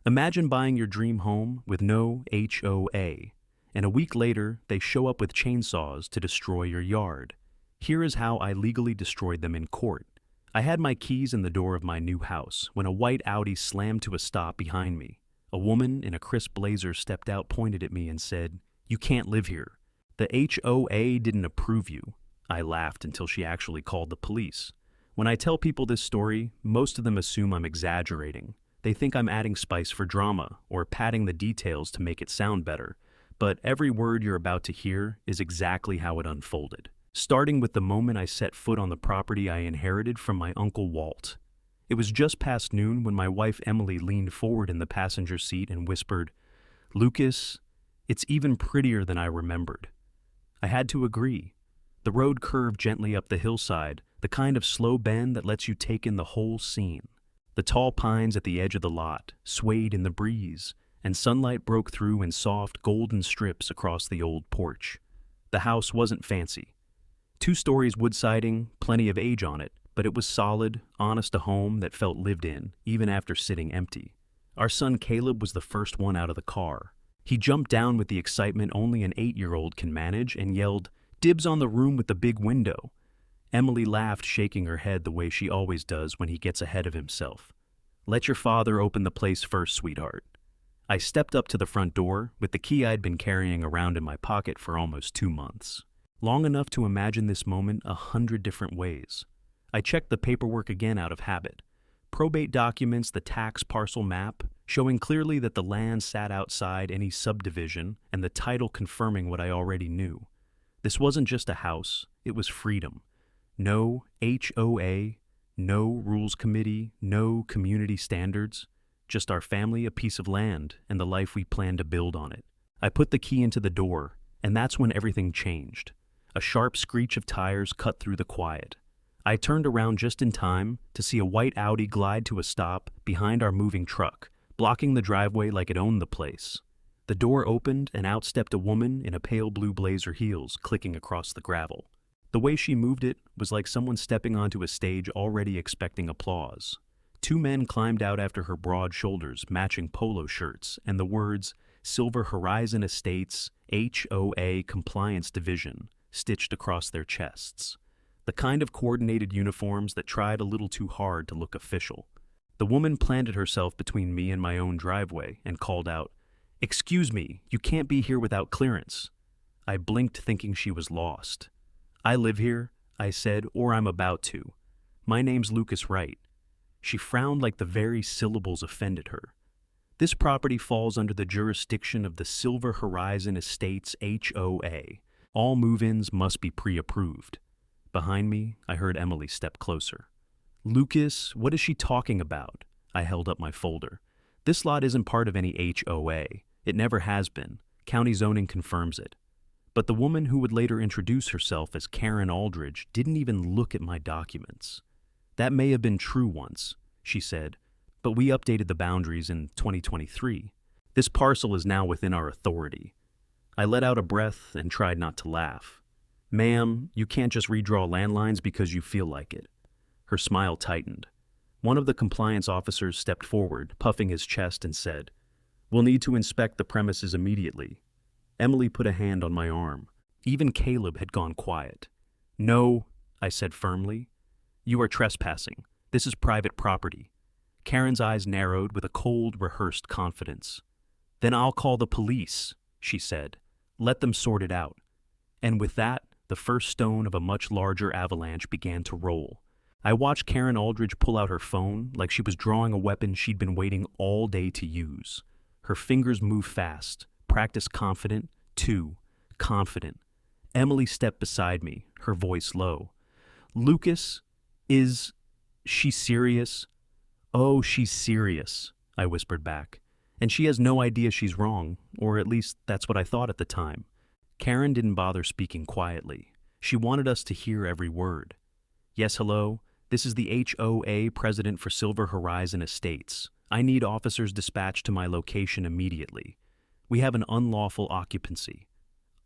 Imagine buying your dream home with no HOA, and a week later, they show up with chainsaws to destroy your yard. Here is how I legally destroyed them in court. I had my keys in the door of my new house when a white Audi slammed to a stop behind me. A woman in a crisp blazer stepped out, pointed at me, and said, "You can't live here. The HOA didn't approve you." I laughed until she actually called the police. When I tell people this story, most of them assume I'm exaggerating. They think I'm adding spice for drama or padding the details to make it sound better. But every word you're about to hear is exactly how it unfolded. Starting with the moment I set foot on the property I inherited from my Uncle Walt. It was just past noon when my wife Emily leaned forward in the passenger seat and whispered, "Lucas, it's even prettier than I remembered." I had to agree. The road curved gently up the hillside, the kind of slow bend that lets you take in the whole scene. The tall pines at the edge of the lot swayed in the breeze, and sunlight broke through in soft, golden strips across the old porch. The house wasn't fancy. 2 stories wood siding, plenty of age on it, but it was solid, honest, a home that felt lived in, even after sitting empty. Our son Caleb was the first one out of the car. He jumped down with the excitement only an 8-year-old can manage and yelled, "Dibs on the room with the big window." Emily laughed, shaking her head the way she always does when he gets ahead of himself. "Let your father open the place first, sweetheart." I stepped up to the front door with the key I'd been carrying around in my pocket for almost 2 months. Long enough to imagine this moment 100 different ways. I checked the paperwork again out of habit. Probate documents, the tax parcel map, showing clearly that the land sat outside any subdivision, and the title confirming what I already knew. This wasn't just a house, it was freedom. No HOA, no rules committee, no community standards. Just our family, a piece of land, and the life we plan to build on it. I put the key into the door, and that's when everything changed. A sharp screech of tires cut through the quiet. I turned around just in time to see a white Audi glide to a stop behind our moving truck, blocking the driveway like it owned the place. The door opened, and out stepped a woman in a pale blue blazer, heels clicking across the gravel. The way she moved it was like someone stepping onto a stage already expecting applause. 2 men climbed out after her broad shoulders, matching polo shirts, and the words, "Silver Horizon Estates, HOA Compliance Division," stitched across their chests. The kind of coordinated uniforms that tried a little too hard to look official. The woman planted herself between me and my own driveway and called out, "Excuse me, you can't be here without clearance." I blinked, thinking she was lost. "I live here," I said, "or I'm about to. My name's Lucas Wright." She frowned like the very syllables offended her. "This property falls under the jurisdiction of the Silver Horizon Estates HOA. All move-ins must be pre-approved." Behind me, I heard Emily step closer. "Lucas, what is she talking about?" I held up my folder. "This lot isn't part of any HOA. It never has been. County zoning confirms it." But the woman who would later introduce herself as Karen Aldridge didn't even look at my documents. "That may have been true once," she said, "but we updated the boundaries in 2023. This parcel is now within our authority." I let out a breath and tried not to laugh. "Ma'am, you can't just redraw landlines because you feel like it." Her smile tightened. One of the compliance officers stepped forward, puffing his chest, and said, "We'll need to inspect the premises immediately." Emily put a hand on my arm. Even Caleb had gone quiet. "No," I said firmly. "You are trespassing. This is private property." Karen's eyes narrowed with a cold, rehearsed confidence. "Then I'll call the police," she said. "Let them sort it out." And with that, the first stone of a much larger avalanche began to roll. I watched Karen Aldridge pull out her phone like she was drawing a weapon she'd been waiting all day to use. Her fingers moved fast, practiced confident, too confident. Emily stepped beside me, her voice low. "Lucas, is she serious?" "Oh, she's serious," I whispered back. "And she has no idea she's wrong, or at least that's what I thought at the time." Karen didn't bother speaking quietly. She wanted us to hear every word. "Yes, hello. This is the HOA president for Silver Horizon Estates. I need officers dispatched to my location immediately. We have an unlawful occupancy.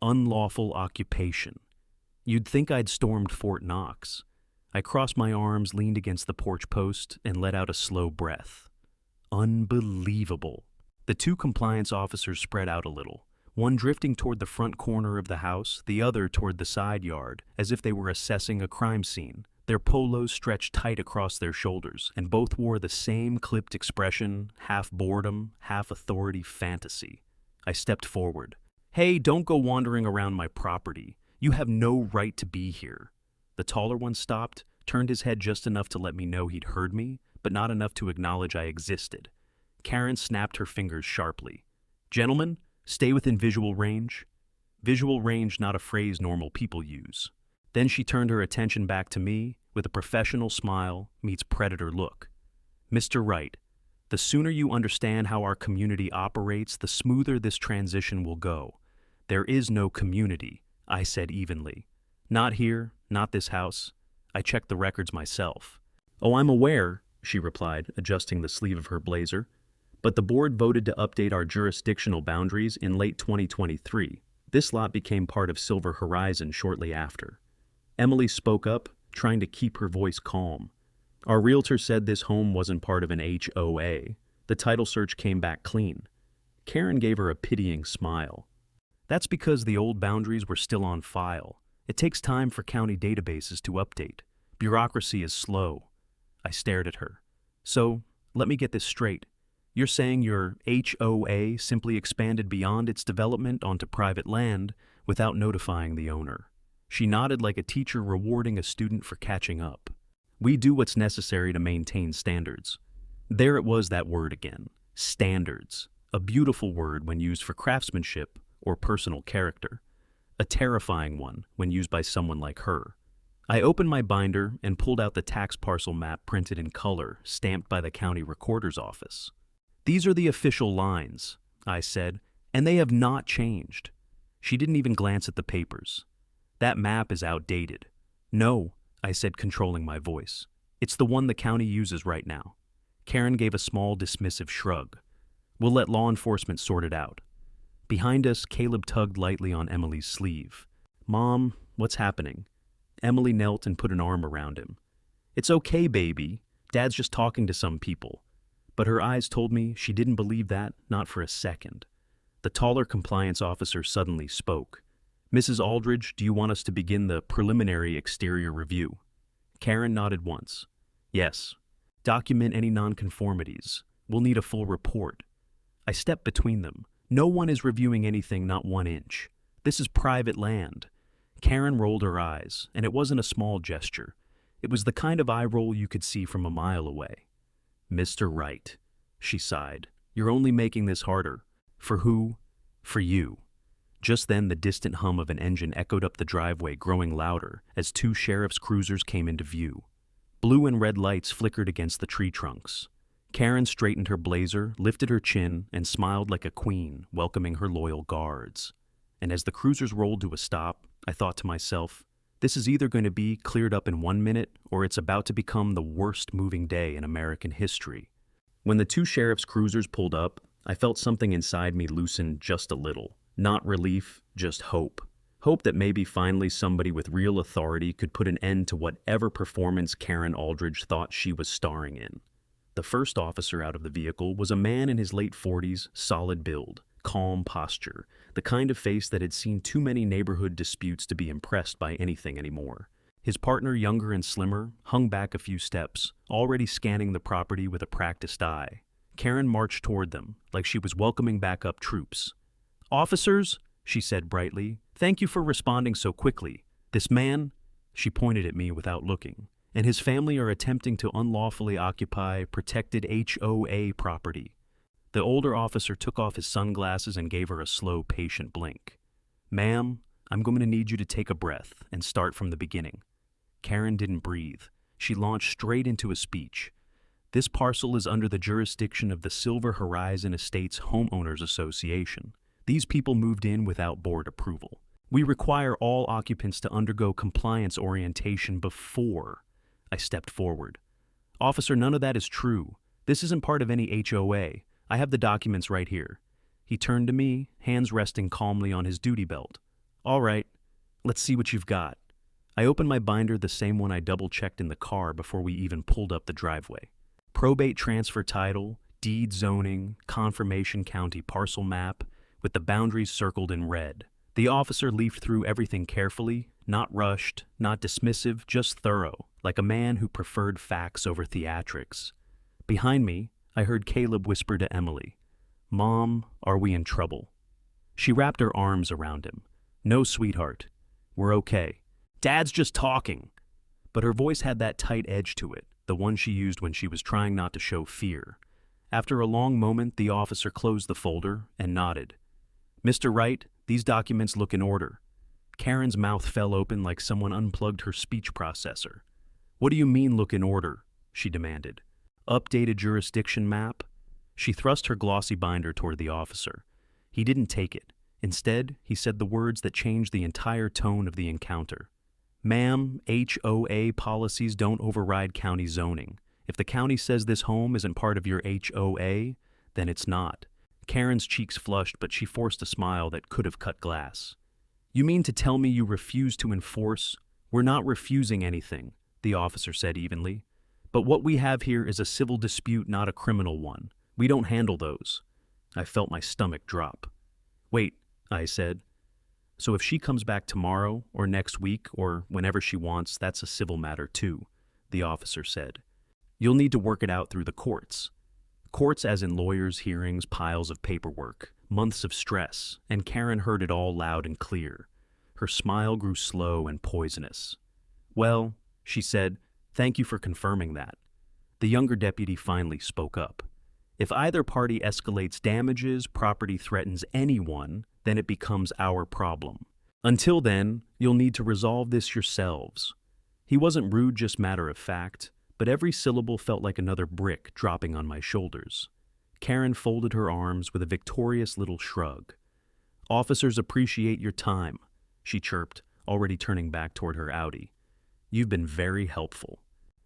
Unlawful occupation." You'd think I'd stormed Fort Knox. I crossed my arms, leaned against the porch post, and let out a slow breath. Unbelievable. The two compliance officers spread out a little, one drifting toward the front corner of the house, the other toward the side yard, as if they were assessing a crime scene. Their polos stretched tight across their shoulders, and both wore the same clipped expression, half boredom, half authority fantasy. I stepped forward. "Hey, don't go wandering around my property. You have no right to be here." The taller one stopped, turned his head just enough to let me know he'd heard me, but not enough to acknowledge I existed. Karen snapped her fingers sharply. "Gentlemen, stay within visual range." Visual range, not a phrase normal people use. Then she turned her attention back to me with a professional smile meets predator look. "Mr. Wright, the sooner you understand how our community operates, the smoother this transition will go. There is no community," I said evenly. "Not here, not this house. I checked the records myself." "Oh, I'm aware," she replied, adjusting the sleeve of her blazer. "But the board voted to update our jurisdictional boundaries in late 2023. This lot became part of Silver Horizon shortly after." Emily spoke up, trying to keep her voice calm. "Our realtor said this home wasn't part of an HOA. The title search came back clean." Karen gave her a pitying smile. "That's because the old boundaries were still on file. It takes time for county databases to update. Bureaucracy is slow." I stared at her. "So, let me get this straight. You're saying your HOA simply expanded beyond its development onto private land without notifying the owner." She nodded like a teacher rewarding a student for catching up. "We do what's necessary to maintain standards." There it was, that word again. Standards. A beautiful word when used for craftsmanship or personal character. A terrifying one when used by someone like her. I opened my binder and pulled out the tax parcel map printed in color, stamped by the county recorder's office. "These are the official lines," I said, "and they have not changed." She didn't even glance at the papers. "That map is outdated." "No," I said, controlling my voice. "It's the one the county uses right now." Karen gave a small dismissive shrug. "We'll let law enforcement sort it out." Behind us, Caleb tugged lightly on Emily's sleeve. "Mom, what's happening?" Emily knelt and put an arm around him. "It's okay, baby. Dad's just talking to some people." But her eyes told me she didn't believe that, not for a second. The taller compliance officer suddenly spoke. "Mrs. Aldridge, do you want us to begin the preliminary exterior review?" Karen nodded once. "Yes. Document any nonconformities. We'll need a full report." I stepped between them. "No one is reviewing anything not 1 inch. This is private land." Karen rolled her eyes, and it wasn't a small gesture. It was the kind of eye roll you could see from a mile away. "Mr. Wright," she sighed, "you're only making this harder. For who? For you." Just then, the distant hum of an engine echoed up the driveway, growing louder as 2 sheriff's cruisers came into view. Blue and red lights flickered against the tree trunks. Karen straightened her blazer, lifted her chin, and smiled like a queen, welcoming her loyal guards. And as the cruisers rolled to a stop, I thought to myself, this is either going to be cleared up in 1 minute, or it's about to become the worst moving day in American history. When the 2 sheriff's cruisers pulled up, I felt something inside me loosen just a little. Not relief, just hope. Hope that maybe finally somebody with real authority could put an end to whatever performance Karen Aldridge thought she was starring in. The first officer out of the vehicle was a man in his late 40s, solid build, calm posture, the kind of face that had seen too many neighborhood disputes to be impressed by anything anymore. His partner, younger and slimmer, hung back a few steps, already scanning the property with a practiced eye. Karen marched toward them, like she was welcoming backup troops. "Officers," she said brightly, "thank you for responding so quickly. This man," she pointed at me without looking, "and his family are attempting to unlawfully occupy protected HOA property." The older officer took off his sunglasses and gave her a slow, patient blink. "Ma'am, I'm going to need you to take a breath and start from the beginning." Karen didn't breathe. She launched straight into a speech. "This parcel is under the jurisdiction of the Silver Horizon Estates Homeowners Association. These people moved in without board approval. We require all occupants to undergo compliance orientation before." I stepped forward. "Officer, none of that is true. This isn't part of any HOA. I have the documents right here." He turned to me, hands resting calmly on his duty belt. "All right, let's see what you've got." I opened my binder, the same one I double-checked in the car before we even pulled up the driveway. Probate transfer title, deed zoning, confirmation county parcel map, with the boundaries circled in red. The officer leafed through everything carefully, not rushed, not dismissive, just thorough, like a man who preferred facts over theatrics. Behind me, I heard Caleb whisper to Emily, "Mom, are we in trouble?" She wrapped her arms around him. "No, sweetheart. We're okay. Dad's just talking." But her voice had that tight edge to it, the one she used when she was trying not to show fear. After a long moment, the officer closed the folder and nodded. "Mr. Wright, these documents look in order." Karen's mouth fell open like someone unplugged her speech processor. "What do you mean look in order?" she demanded. "Updated jurisdiction map?" She thrust her glossy binder toward the officer. He didn't take it. Instead, he said the words that changed the entire tone of the encounter. "Ma'am, HOA policies don't override county zoning. If the county says this home isn't part of your HOA, then it's not." Karen's cheeks flushed, but she forced a smile that could have cut glass. "You mean to tell me you refuse to enforce?" "We're not refusing anything," the officer said evenly. "But what we have here is a civil dispute, not a criminal one. We don't handle those." I felt my stomach drop. "Wait," I said. "So if she comes back tomorrow or next week or whenever she wants, that's a civil matter too," the officer said. "You'll need to work it out through the courts." Courts as in lawyers' hearings, piles of paperwork, months of stress, and Karen heard it all loud and clear. Her smile grew slow and poisonous. "Well," she said, "thank you for confirming that." The younger deputy finally spoke up. "If either party escalates damages, property threatens anyone, then it becomes our problem. Until then, you'll need to resolve this yourselves." He wasn't rude, just matter of fact, but every syllable felt like another brick dropping on my shoulders. Karen folded her arms with a victorious little shrug. "Officers appreciate your time," she chirped, already turning back toward her Audi. "You've been very helpful."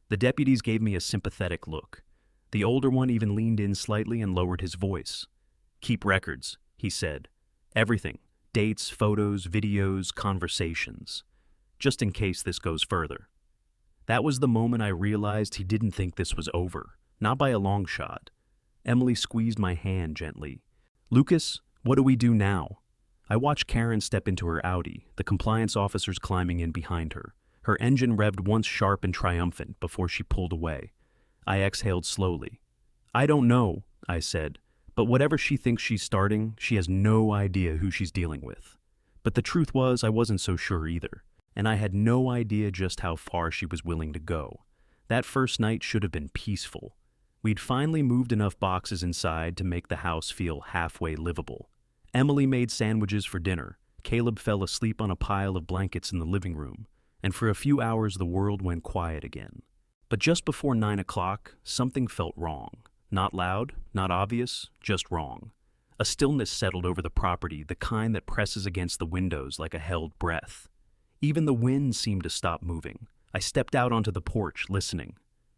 The deputies gave me a sympathetic look. The older one even leaned in slightly and lowered his voice. "Keep records," he said. "Everything. Dates, photos, videos, conversations. Just in case this goes further." That was the moment I realized he didn't think this was over. Not by a long shot. Emily squeezed my hand gently. "Lucas, what do we do now?" I watched Karen step into her Audi, the compliance officers climbing in behind her. Her engine revved once sharp and triumphant before she pulled away. I exhaled slowly. "I don't know," I said, "but whatever she thinks she's starting, she has no idea who she's dealing with." But the truth was, I wasn't so sure either, and I had no idea just how far she was willing to go. That first night should have been peaceful. We'd finally moved enough boxes inside to make the house feel halfway livable. Emily made sandwiches for dinner. Caleb fell asleep on a pile of blankets in the living room, and for a few hours the world went quiet again. But just before 9 o'clock, something felt wrong. Not loud, not obvious, just wrong. A stillness settled over the property, the kind that presses against the windows like a held breath. Even the wind seemed to stop moving. I stepped out onto the porch, listening.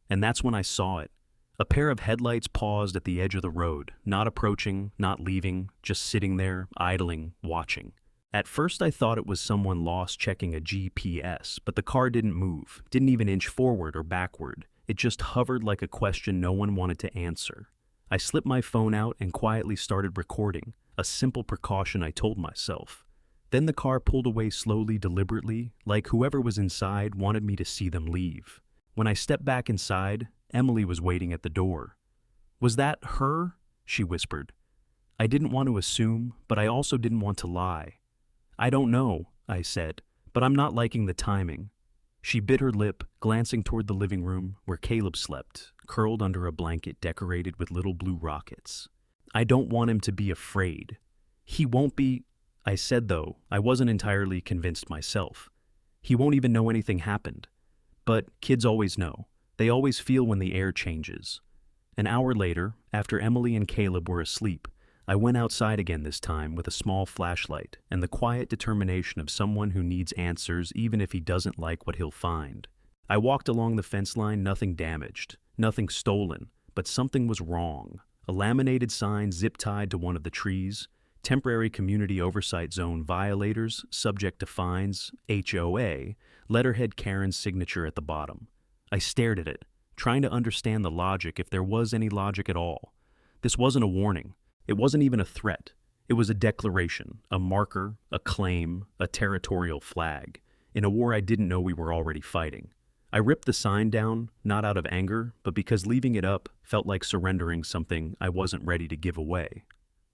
And that's when I saw it. A pair of headlights paused at the edge of the road, not approaching, not leaving, just sitting there, idling, watching. At first I thought it was someone lost checking a GPS, but the car didn't move, didn't even inch forward or backward. It just hovered like a question no one wanted to answer. I slipped my phone out and quietly started recording, a simple precaution I told myself. Then the car pulled away slowly, deliberately, like whoever was inside wanted me to see them leave. When I stepped back inside, Emily was waiting at the door. "Was that her?" she whispered. I didn't want to assume, but I also didn't want to lie. "I don't know," I said, "but I'm not liking the timing." She bit her lip, glancing toward the living room where Caleb slept, curled under a blanket decorated with little blue rockets. "I don't want him to be afraid." "He won't be," I said, though I wasn't entirely convinced myself. "He won't even know anything happened." But kids always know. They always feel when the air changes. An hour later, after Emily and Caleb were asleep, I went outside again, this time with a small flashlight and the quiet determination of someone who needs answers even if he doesn't like what he'll find. I walked along the fence line, nothing damaged, nothing stolen, but something was wrong. A laminated sign zip-tied to one of the trees, Temporary Community Oversight Zone violators, subject to fines, HOA, letterhead Karen's signature at the bottom. I stared at it, trying to understand the logic, if there was any logic at all. This wasn't a warning. It wasn't even a threat. It was a declaration, a marker, a claim, a territorial flag, in a war I didn't know we were already fighting. I ripped the sign down, not out of anger, but because leaving it up felt like surrendering something I wasn't ready to give away.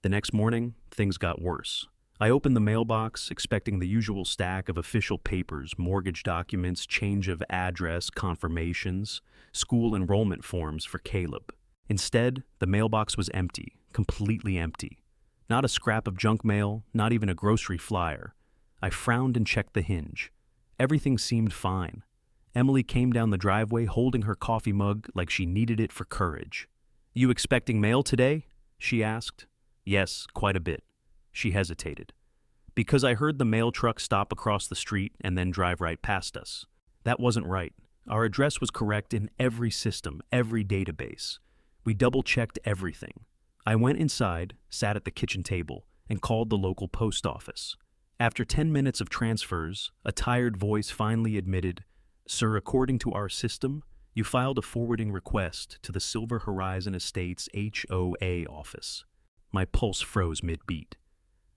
The next morning, things got worse. I opened the mailbox, expecting the usual stack of official papers, mortgage documents, change of address, confirmations, school enrollment forms for Caleb. Instead, the mailbox was empty, completely empty. Not a scrap of junk mail, not even a grocery flyer. I frowned and checked the hinge. Everything seemed fine. Emily came down the driveway holding her coffee mug like she needed it for courage. "You expecting mail today?" she asked. "Yes, quite a bit." She hesitated. "Because I heard the mail truck stop across the street and then drive right past us." That wasn't right. Our address was correct in every system, every database. We double-checked everything. I went inside, sat at the kitchen table, and called the local post office. After 10 minutes of transfers, a tired voice finally admitted, "Sir, according to our system, you filed a forwarding request to the Silver Horizon Estates HOA office." My pulse froze mid-beat.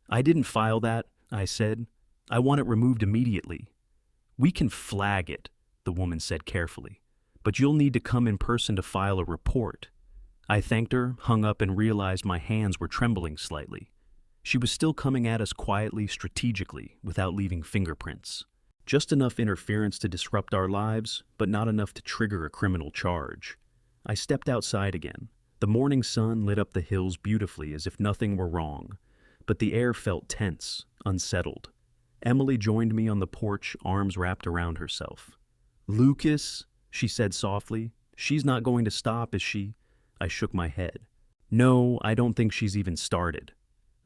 "I didn't file that," I said. "I want it removed immediately." "We can flag it," the woman said carefully, "but you'll need to come in person to file a report." I thanked her, hung up, and realized my hands were trembling slightly. She was still coming at us quietly, strategically, without leaving fingerprints. Just enough interference to disrupt our lives, but not enough to trigger a criminal charge. I stepped outside again. The morning sun lit up the hills beautifully as if nothing were wrong, but the air felt tense, unsettled. Emily joined me on the porch, arms wrapped around herself. "Lucas," she said softly, "she's not going to stop, is she?" I shook my head. "No, I don't think she's even started."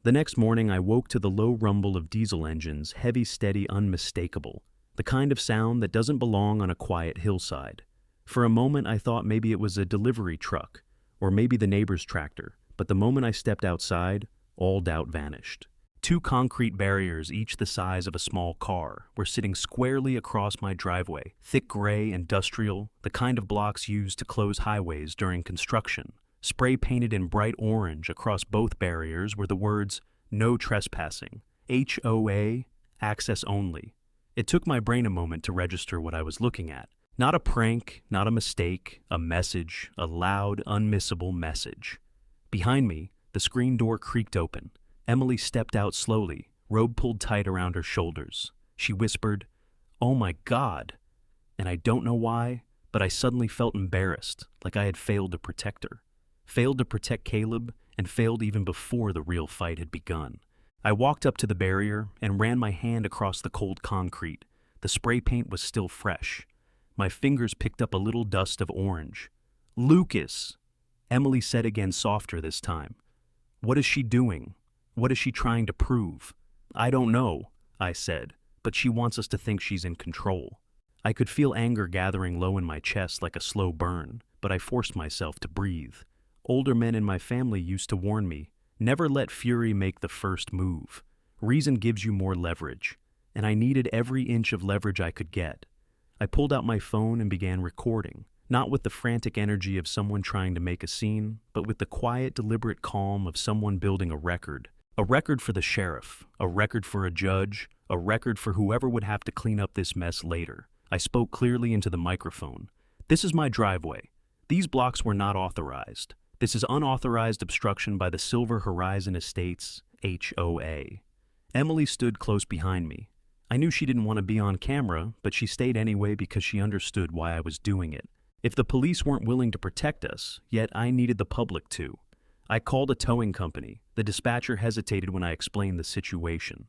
The next morning I woke to the low rumble of diesel engines, heavy, steady, unmistakable, the kind of sound that doesn't belong on a quiet hillside. For a moment I thought maybe it was a delivery truck, or maybe the neighbor's tractor, but the moment I stepped outside, all doubt vanished. Two concrete barriers, each the size of a small car, were sitting squarely across my driveway, thick gray, industrial, the kind of blocks used to close highways during construction. Spray painted in bright orange across both barriers were the words, "No trespassing, HOA, access only." It took my brain a moment to register what I was looking at. Not a prank, not a mistake, a message, a loud, unmissable message. Behind me, the screen door creaked open. Emily stepped out slowly, robe pulled tight around her shoulders. She whispered, "Oh my God!" And I don't know why, but I suddenly felt embarrassed, like I had failed to protect her. Failed to protect Caleb, and failed even before the real fight had begun. I walked up to the barrier and ran my hand across the cold concrete. The spray paint was still fresh. My fingers picked up a little dust of orange. "Lucas!" Emily said again, softer this time. "What is she doing? What is she trying to prove?" "I don't know," I said, "but she wants us to think she's in control." I could feel anger gathering low in my chest like a slow burn, but I forced myself to breathe. Older men in my family used to warn me, never let fury make the first move. Reason gives you more leverage, and I needed every inch of leverage I could get. I pulled out my phone and began recording, not with the frantic energy of someone trying to make a scene, but with the quiet, deliberate calm of someone building a record. A record for the sheriff, a record for a judge, a record for whoever would have to clean up this mess later. I spoke clearly into the microphone. "This is my driveway. These blocks were not authorized. This is unauthorized obstruction by the Silver Horizon Estates, HOA." Emily stood close behind me. I knew she didn't want to be on camera, but she stayed anyway because she understood why I was doing it. If the police weren't willing to protect us, yet I needed the public to. I called a towing company. The dispatcher hesitated when I explained the situation.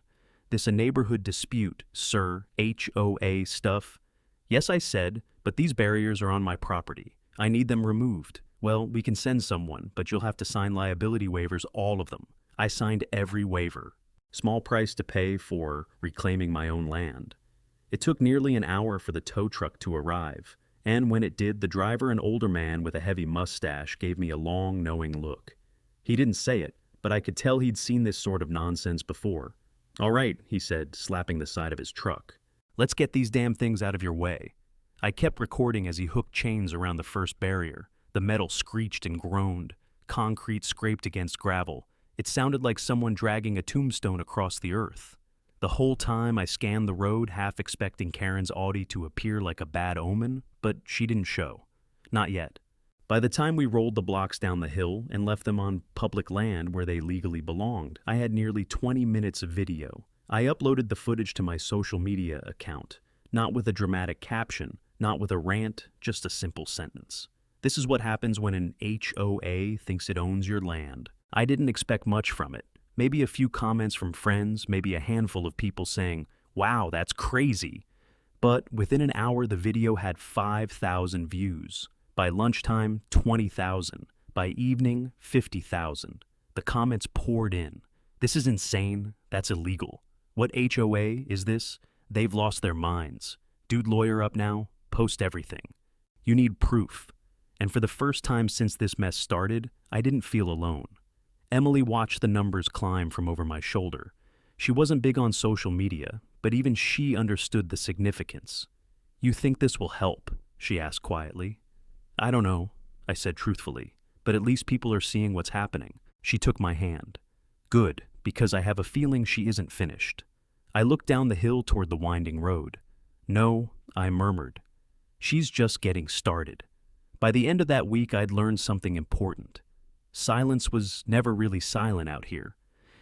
"This a neighborhood dispute, sir, HOA stuff?" "Yes," I said, "but these barriers are on my property. I need them removed." "Well, we can send someone, but you'll have to sign liability waivers, all of them." I signed every waiver. Small price to pay for reclaiming my own land. It took nearly an hour for the tow truck to arrive, and when it did, the driver, an older man with a heavy mustache, gave me a long, knowing look. He didn't say it, but I could tell he'd seen this sort of nonsense before. "All right," he said, slapping the side of his truck. "Let's get these damn things out of your way." I kept recording as he hooked chains around the first barrier. The metal screeched and groaned. concrete scraped against gravel. It sounded like someone dragging a tombstone across the earth. The whole time I scanned the road, half expecting Karen's Audi to appear like a bad omen, but she didn't show. Not yet. By the time we rolled the blocks down the hill and left them on public land where they legally belonged, I had nearly 20 minutes of video. I uploaded the footage to my social media account, not with a dramatic caption, not with a rant, just a simple sentence. This is what happens when an HOA thinks it owns your land. I didn't expect much from it. Maybe a few comments from friends, maybe a handful of people saying, "Wow, that's crazy." But within an hour, the video had 5,000 views. By lunchtime, 20,000. By evening, 50,000. The comments poured in. "This is insane. That's illegal. What HOA is this? They've lost their minds. Dude, lawyer up now. Post everything. You need proof." And for the first time since this mess started, I didn't feel alone. Emily watched the numbers climb from over my shoulder. She wasn't big on social media, but even she understood the significance. "You think this will help?" she asked quietly. "I don't know," I said truthfully, "but at least people are seeing what's happening." She took my hand. "Good, because I have a feeling she isn't finished." I looked down the hill toward the winding road. "No," I murmured. "She's just getting started." By the end of that week, I'd learned something important. Silence was never really silent out here.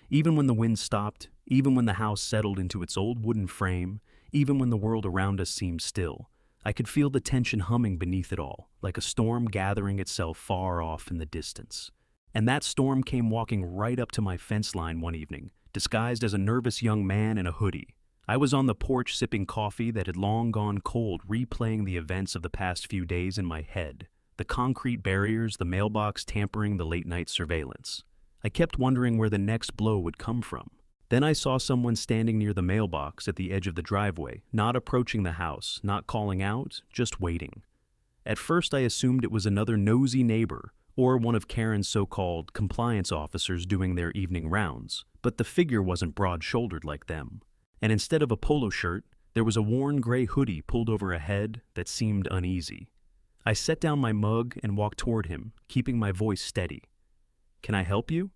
Even when the wind stopped, even when the house settled into its old wooden frame, even when the world around us seemed still, I could feel the tension humming beneath it all, like a storm gathering itself far off in the distance. And that storm came walking right up to my fence line one evening, disguised as a nervous young man in a hoodie. I was on the porch sipping coffee that had long gone cold, replaying the events of the past few days in my head. The concrete barriers, the mailbox tampering, the late-night surveillance. I kept wondering where the next blow would come from. Then I saw someone standing near the mailbox at the edge of the driveway, not approaching the house, not calling out, just waiting. At first I assumed it was another nosy neighbor, or one of Karen's so-called compliance officers doing their evening rounds, but the figure wasn't broad-shouldered like them. And instead of a polo shirt, there was a worn gray hoodie pulled over a head that seemed uneasy. I set down my mug and walked toward him, keeping my voice steady. "Can I help you?"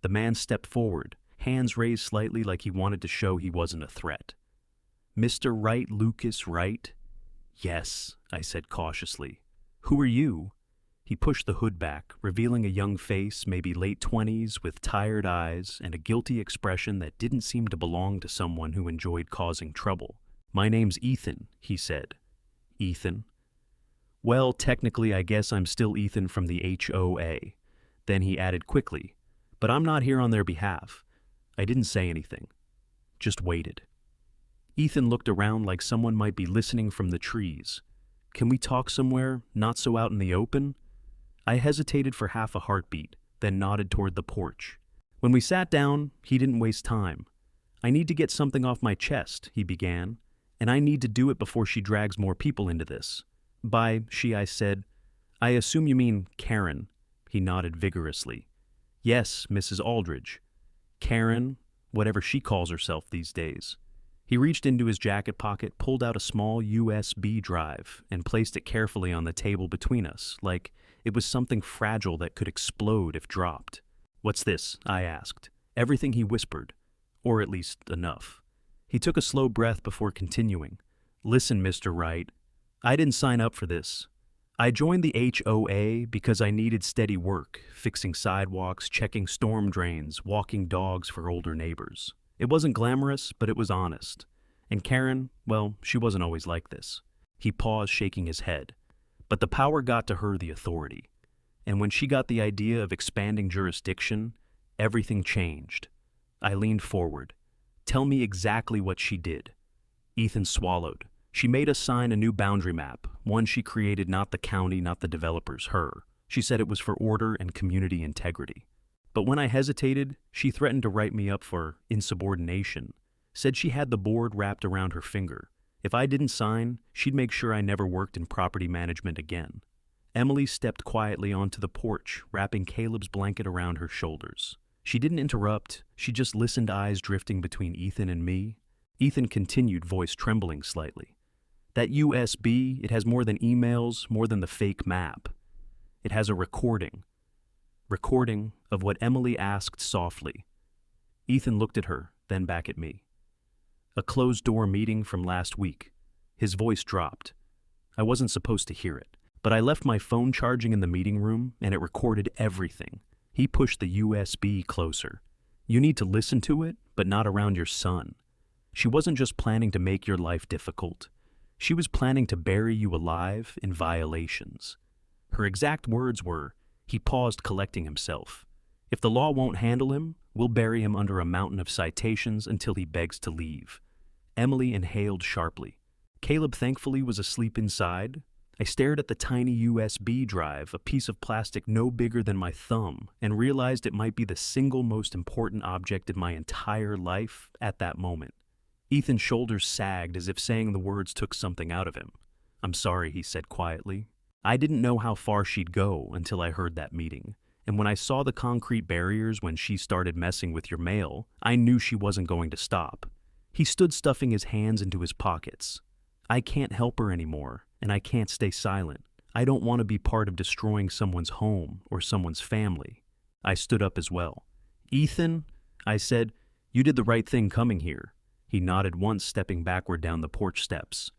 The man stepped forward, hands raised slightly like he wanted to show he wasn't a threat. "Mr. Wright, Lucas Wright?" "Yes," I said cautiously. "Who are you?" He pushed the hood back, revealing a young face, maybe late 20s, with tired eyes and a guilty expression that didn't seem to belong to someone who enjoyed causing trouble. "My name's Ethan," he said. "Ethan?" "Well, technically, I guess I'm still Ethan from the HOA. Then he added quickly, "But I'm not here on their behalf." I didn't say anything, just waited. Ethan looked around like someone might be listening from the trees. "Can we talk somewhere, not so out in the open?" I hesitated for half a heartbeat, then nodded toward the porch. When we sat down, he didn't waste time. "I need to get something off my chest," he began, "and I need to do it before she drags more people into this." "By she," I said. "I assume you mean Karen." He nodded vigorously. "Yes, Mrs. Aldridge. Karen, whatever she calls herself these days." He reached into his jacket pocket, pulled out a small USB drive, and placed it carefully on the table between us, like it was something fragile that could explode if dropped. "What's this?" I asked. Everything he whispered, or at least enough. He took a slow breath before continuing. "Listen, Mr. Wright. I didn't sign up for this. I joined the HOA because I needed steady work, fixing sidewalks, checking storm drains, walking dogs for older neighbors. It wasn't glamorous, but it was honest. And Karen, well, she wasn't always like this." He paused, shaking his head. "But the power got to her the authority. And when she got the idea of expanding jurisdiction, everything changed." I leaned forward. "Tell me exactly what she did." Ethan swallowed. "She made us sign a new boundary map, one she created, not the county, not the developers, her. She said it was for order and community integrity. But when I hesitated, she threatened to write me up for insubordination, said she had the board wrapped around her finger. If I didn't sign, she'd make sure I never worked in property management again." Emily stepped quietly onto the porch, wrapping Caleb's blanket around her shoulders. She didn't interrupt, she just listened, eyes drifting between Ethan and me. Ethan continued, voice trembling slightly. "That USB, it has more than emails, more than the fake map. It has a recording. recording of what Emily asked softly. Ethan looked at her, then back at me. A closed-door meeting from last week. His voice dropped. I wasn't supposed to hear it, but I left my phone charging in the meeting room, and it recorded everything. He pushed the USB closer. You need to listen to it, but not around your son. She wasn't just planning to make your life difficult. She was planning to bury you alive in violations. Her exact words were, he paused, collecting himself. If the law won't handle him, we'll bury him under a mountain of citations until he begs to leave. Emily inhaled sharply. Caleb thankfully was asleep inside. I stared at the tiny USB drive, a piece of plastic no bigger than my thumb, and realized it might be the single most important object in my entire life at that moment. Ethan's shoulders sagged as if saying the words took something out of him. I'm sorry, he said quietly. I didn't know how far she'd go until I heard that meeting. And when I saw the concrete barriers when she started messing with your mail, I knew she wasn't going to stop. He stood stuffing his hands into his pockets. I can't help her anymore, and I can't stay silent. I don't want to be part of destroying someone's home or someone's family. I stood up as well. Ethan, I said, you did the right thing coming here. He nodded once, stepping backward down the porch steps.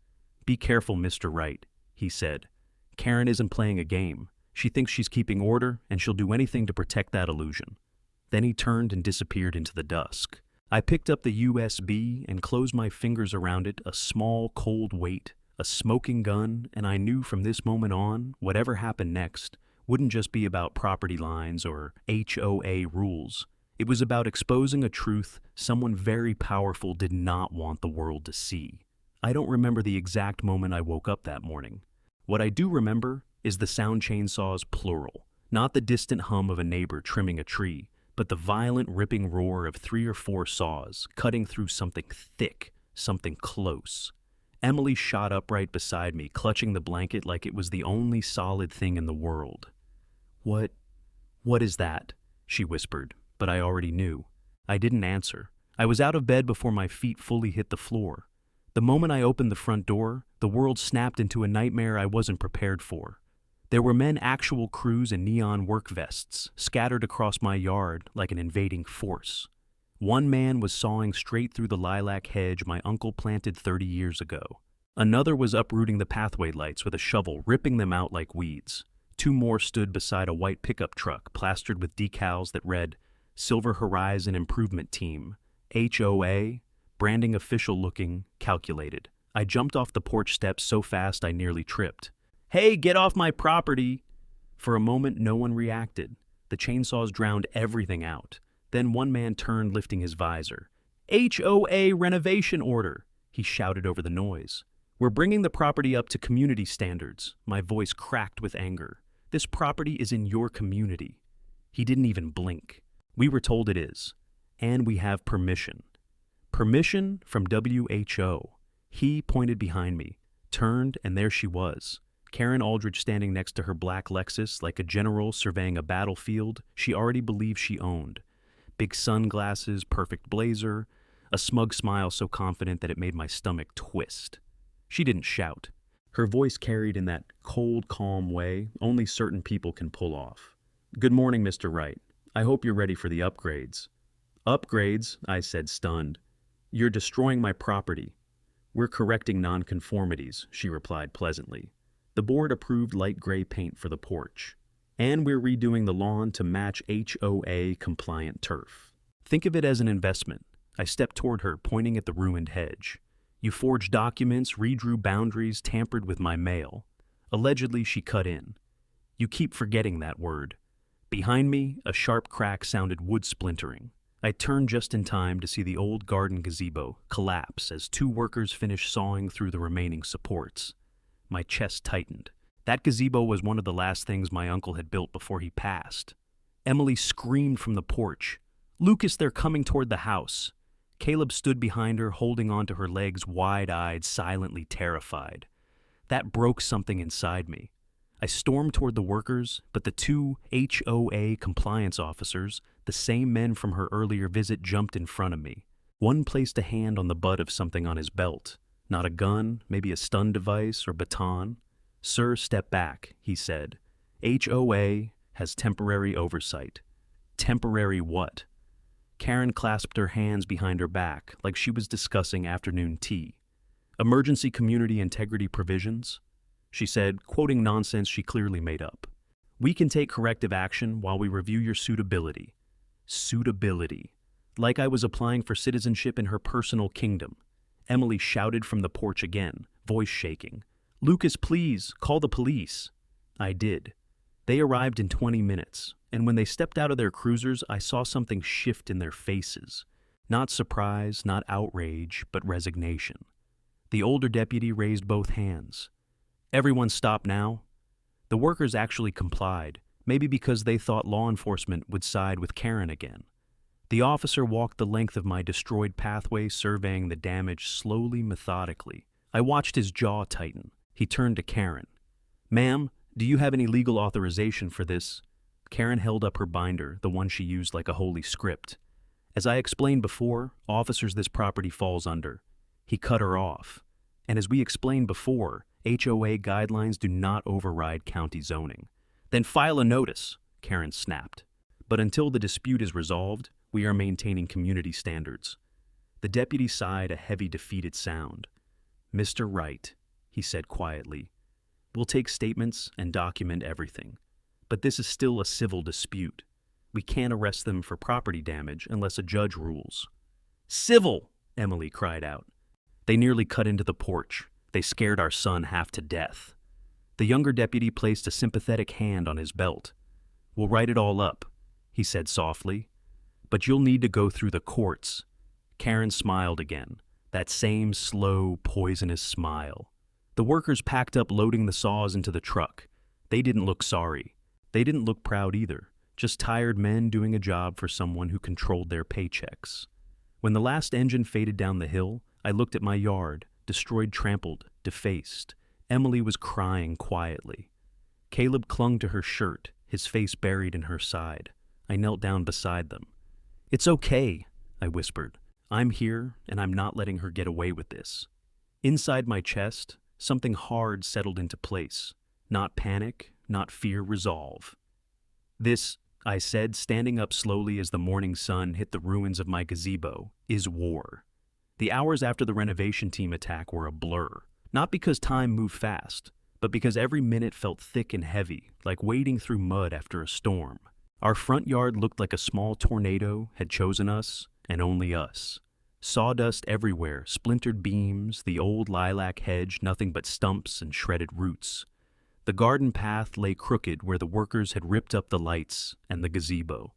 Be careful, Mr. Wright, he said. Karen isn't playing a game. She thinks she's keeping order, and she'll do anything to protect that illusion. Then he turned and disappeared into the dusk. I picked up the USB and closed my fingers around it, a small, cold weight, a smoking gun, and I knew from this moment on, whatever happened next wouldn't just be about property lines or HOA rules. It was about exposing a truth someone very powerful did not want the world to see. I don't remember the exact moment I woke up that morning. What I do remember is the sound chainsaws plural, not the distant hum of a neighbor trimming a tree, but the violent ripping roar of 3 or 4 saws cutting through something thick, something close. Emily shot upright beside me, clutching the blanket like it was the only solid thing in the world. What is that? She whispered, but I already knew. I didn't answer. I was out of bed before my feet fully hit the floor. The moment I opened the front door, the world snapped into a nightmare I wasn't prepared for. There were men, actual crews in neon work vests, scattered across my yard like an invading force. One man was sawing straight through the lilac hedge my uncle planted 30 years ago. Another was uprooting the pathway lights with a shovel, ripping them out like weeds. 2 more stood beside a white pickup truck plastered with decals that read, Silver Horizon Improvement Team, HOA, branding official-looking, calculated. I jumped off the porch steps so fast I nearly tripped. Hey, get off my property! For a moment, no one reacted. The chainsaws drowned everything out. Then one man turned, lifting his visor. HOA renovation order, he shouted over the noise. We're bringing the property up to community standards. My voice cracked with anger. This property is in your community. He didn't even blink. We were told it is. And we have permission. Permission from WHO. He pointed behind me, turned, and there she was. Karen Aldridge standing next to her black Lexus like a general surveying a battlefield she already believed she owned. Big sunglasses, perfect blazer, a smug smile so confident that it made my stomach twist. She didn't shout. Her voice carried in that cold, calm way only certain people can pull off. Good morning, Mr. Wright. I hope you're ready for the upgrades. Upgrades, I said, stunned. You're destroying my property. We're correcting nonconformities, she replied pleasantly. The board approved light gray paint for the porch. And we're redoing the lawn to match HOA-compliant turf. Think of it as an investment. I stepped toward her, pointing at the ruined hedge. You forged documents, redrew boundaries, tampered with my mail. Allegedly, she cut in. You keep forgetting that word. Behind me, a sharp crack sounded wood splintering. I turned just in time to see the old garden gazebo collapse as 2 workers finished sawing through the remaining supports. My chest tightened. That gazebo was one of the last things my uncle had built before he passed. Emily screamed from the porch. Lucas, they're coming toward the house. Caleb stood behind her, holding onto her legs, wide-eyed, silently terrified. That broke something inside me. I stormed toward the workers, but the 2 HOA compliance officers, the same men from her earlier visit, jumped in front of me. One placed a hand on the butt of something on his belt. Not a gun, maybe a stun device or baton. Sir, step back, he said. HOA has temporary oversight. Temporary what? Karen clasped her hands behind her back like she was discussing afternoon tea. Emergency community integrity provisions? She said, quoting nonsense she clearly made up. We can take corrective action while we review your suitability. Suitability. Like I was applying for citizenship in her personal kingdom. Emily shouted from the porch again, voice shaking. Lucas, please, call the police. I did. They arrived in 20 minutes, and when they stepped out of their cruisers, I saw something shift in their faces. Not surprise, not outrage, but resignation. The older deputy raised both hands. Everyone stop now. The workers actually complied, maybe because they thought law enforcement would side with Karen again. The officer walked the length of my destroyed pathway, surveying the damage slowly, methodically. I watched his jaw tighten. He turned to Karen. Ma'am, do you have any legal authorization for this? Karen held up her binder, the one she used like a holy script. As I explained before, officers this property falls under. He cut her off. And as we explained before, HOA guidelines do not override county zoning. Then file a notice, Karen snapped. But until the dispute is resolved, we are maintaining community standards. The deputy sighed a heavy, defeated sound. Mr. Wright, he said quietly, we'll take statements and document everything. But this is still a civil dispute. We can't arrest them for property damage unless a judge rules. Civil! Emily cried out. They nearly cut into the porch. They scared our son half to death. The younger deputy placed a sympathetic hand on his belt. We'll write it all up, he said softly. But you'll need to go through the courts. Karen smiled again, that same slow, poisonous smile. The workers packed up, loading the saws into the truck. They didn't look sorry. They didn't look proud either, just tired men doing a job for someone who controlled their paychecks. When the last engine faded down the hill, I looked at my yard, destroyed, trampled, defaced. Emily was crying quietly. Caleb clung to her shirt, his face buried in her side. I knelt down beside them. It's okay, I whispered. I'm here, and I'm not letting her get away with this. Inside my chest, something hard settled into place. Not panic, not fear, resolve. This, I said, standing up slowly as the morning sun hit the ruins of my gazebo, is war. The hours after the renovation team attack were a blur, not because time moved fast, but because every minute felt thick and heavy, like wading through mud after a storm. Our front yard looked like a small tornado had chosen us, and only us. Sawdust everywhere, splintered beams, the old lilac hedge, nothing but stumps and shredded roots. The garden path lay crooked where the workers had ripped up the lights and the gazebo.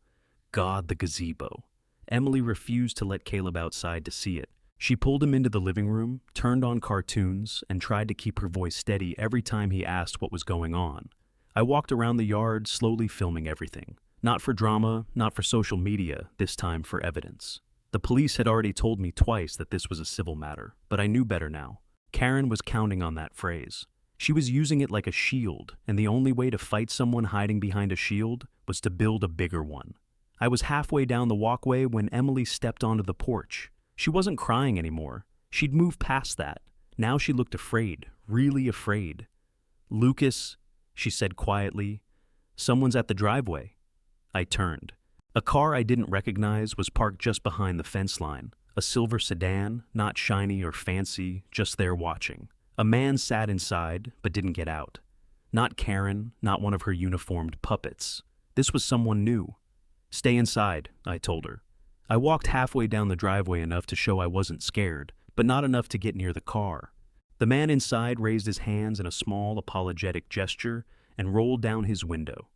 God, the gazebo. Emily refused to let Caleb outside to see it. She pulled him into the living room, turned on cartoons, and tried to keep her voice steady every time he asked what was going on. I walked around the yard, slowly filming everything. Not for drama, not for social media, this time for evidence. The police had already told me twice that this was a civil matter, but I knew better now. Karen was counting on that phrase. She was using it like a shield, and the only way to fight someone hiding behind a shield was to build a bigger one. I was halfway down the walkway when Emily stepped onto the porch. She wasn't crying anymore. She'd moved past that. Now she looked afraid, really afraid. Lucas, she said quietly, someone's at the driveway. I turned. A car I didn't recognize was parked just behind the fence line. A silver sedan, not shiny or fancy, just there watching. A man sat inside, but didn't get out. Not Karen, not one of her uniformed puppets. This was someone new. Stay inside, I told her. I walked halfway down the driveway enough to show I wasn't scared, but not enough to get near the car. The man inside raised his hands in a small, apologetic gesture and rolled down his window.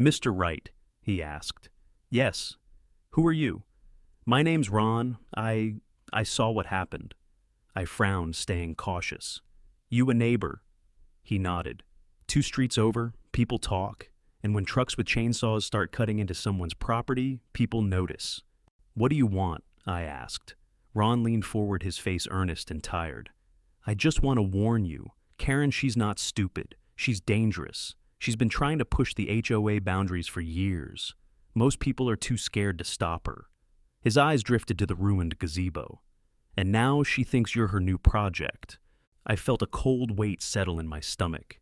Mr. Wright, he asked. Yes. Who are you? My name's Ron. I saw what happened. I frowned, staying cautious. You a neighbor? He nodded. 2 streets over, people talk, and when trucks with chainsaws start cutting into someone's property, people notice. What do you want? I asked. Ron leaned forward, his face earnest and tired. I just want to warn you. Karen, she's not stupid. She's dangerous. She's been trying to push the HOA boundaries for years. Most people are too scared to stop her. His eyes drifted to the ruined gazebo. And now she thinks you're her new project. I felt a cold weight settle in my stomach.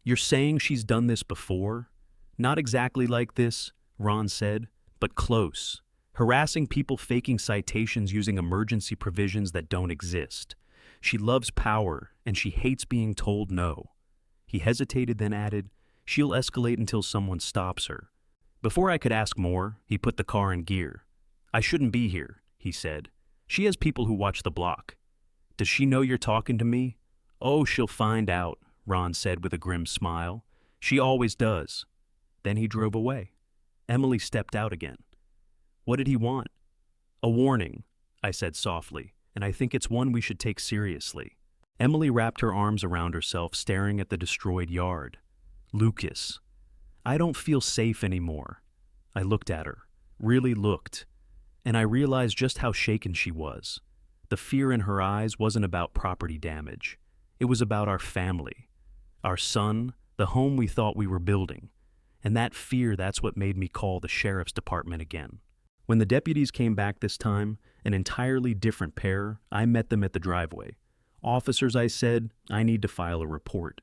You're saying she's done this before? Not exactly like this, Ron said, but close. Harassing people, faking citations using emergency provisions that don't exist. She loves power, and she hates being told no. He hesitated, then added, "She'll escalate until someone stops her." Before I could ask more, he put the car in gear. "I shouldn't be here," he said. "She has people who watch the block." "Does she know you're talking to me?" "Oh, she'll find out," Ron said with a grim smile. "She always does." Then he drove away. Emily stepped out again. "What did he want?" "A warning," I said softly, "and I think it's one we should take seriously." Emily wrapped her arms around herself, staring at the destroyed yard. "Lucas, I don't feel safe anymore." I looked at her, really looked, and I realized just how shaken she was. The fear in her eyes wasn't about property damage. It was about our family, our son, the home we thought we were building. And that fear, that's what made me call the sheriff's department again. When the deputies came back this time, an entirely different pair, I met them at the driveway. "Officers," I said, "I need to file a report."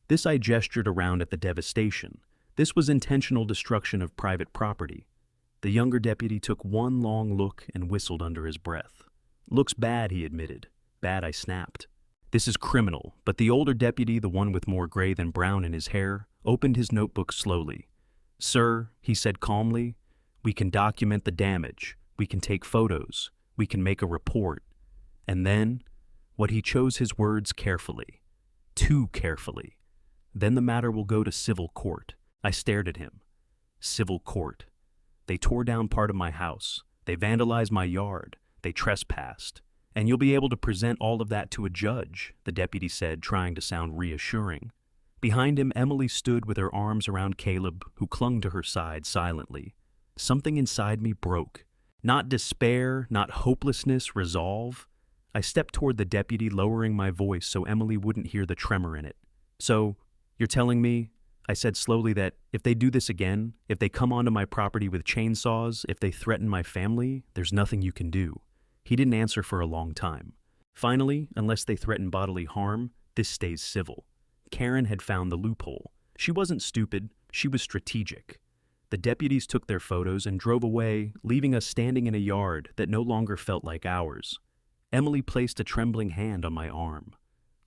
This I gestured around at the devastation. This was intentional destruction of private property. The younger deputy took one long look and whistled under his breath. "Looks bad," he admitted. "Bad," I snapped. "This is criminal," but the older deputy, the one with more gray than brown in his hair, opened his notebook slowly. "Sir," he said calmly, "we can document the damage, we can take photos, we can make a report." And then, what he chose his words carefully. Too carefully. "Then the matter will go to civil court." I stared at him. Civil court. They tore down part of my house. They vandalized my yard. They trespassed. "And you'll be able to present all of that to a judge," the deputy said, trying to sound reassuring. Behind him, Emily stood with her arms around Caleb, who clung to her side silently. Something inside me broke. Not despair, not hopelessness, resolve. I stepped toward the deputy, lowering my voice so Emily wouldn't hear the tremor in it. "So, you're telling me," I said slowly, "that if they do this again, if they come onto my property with chainsaws, if they threaten my family, there's nothing you can do?" He didn't answer for a long time. "Finally, unless they threaten bodily harm, this stays civil." Karen had found the loophole. She wasn't stupid, she was strategic. The deputies took their photos and drove away, leaving us standing in a yard that no longer felt like ours. Emily placed a trembling hand on my arm.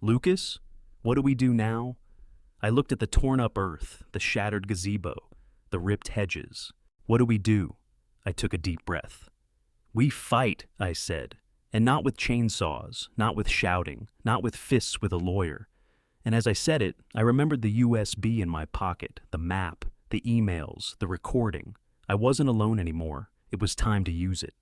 "Lucas, what do we do now?" I looked at the torn-up earth, the shattered gazebo, the ripped hedges. "What do we do?" I took a deep breath. "We fight," I said, "and not with chainsaws, not with shouting, not with fists with a lawyer." And as I said it, I remembered the USB in my pocket, the map, the emails, the recording. I wasn't alone anymore. It was time to use it.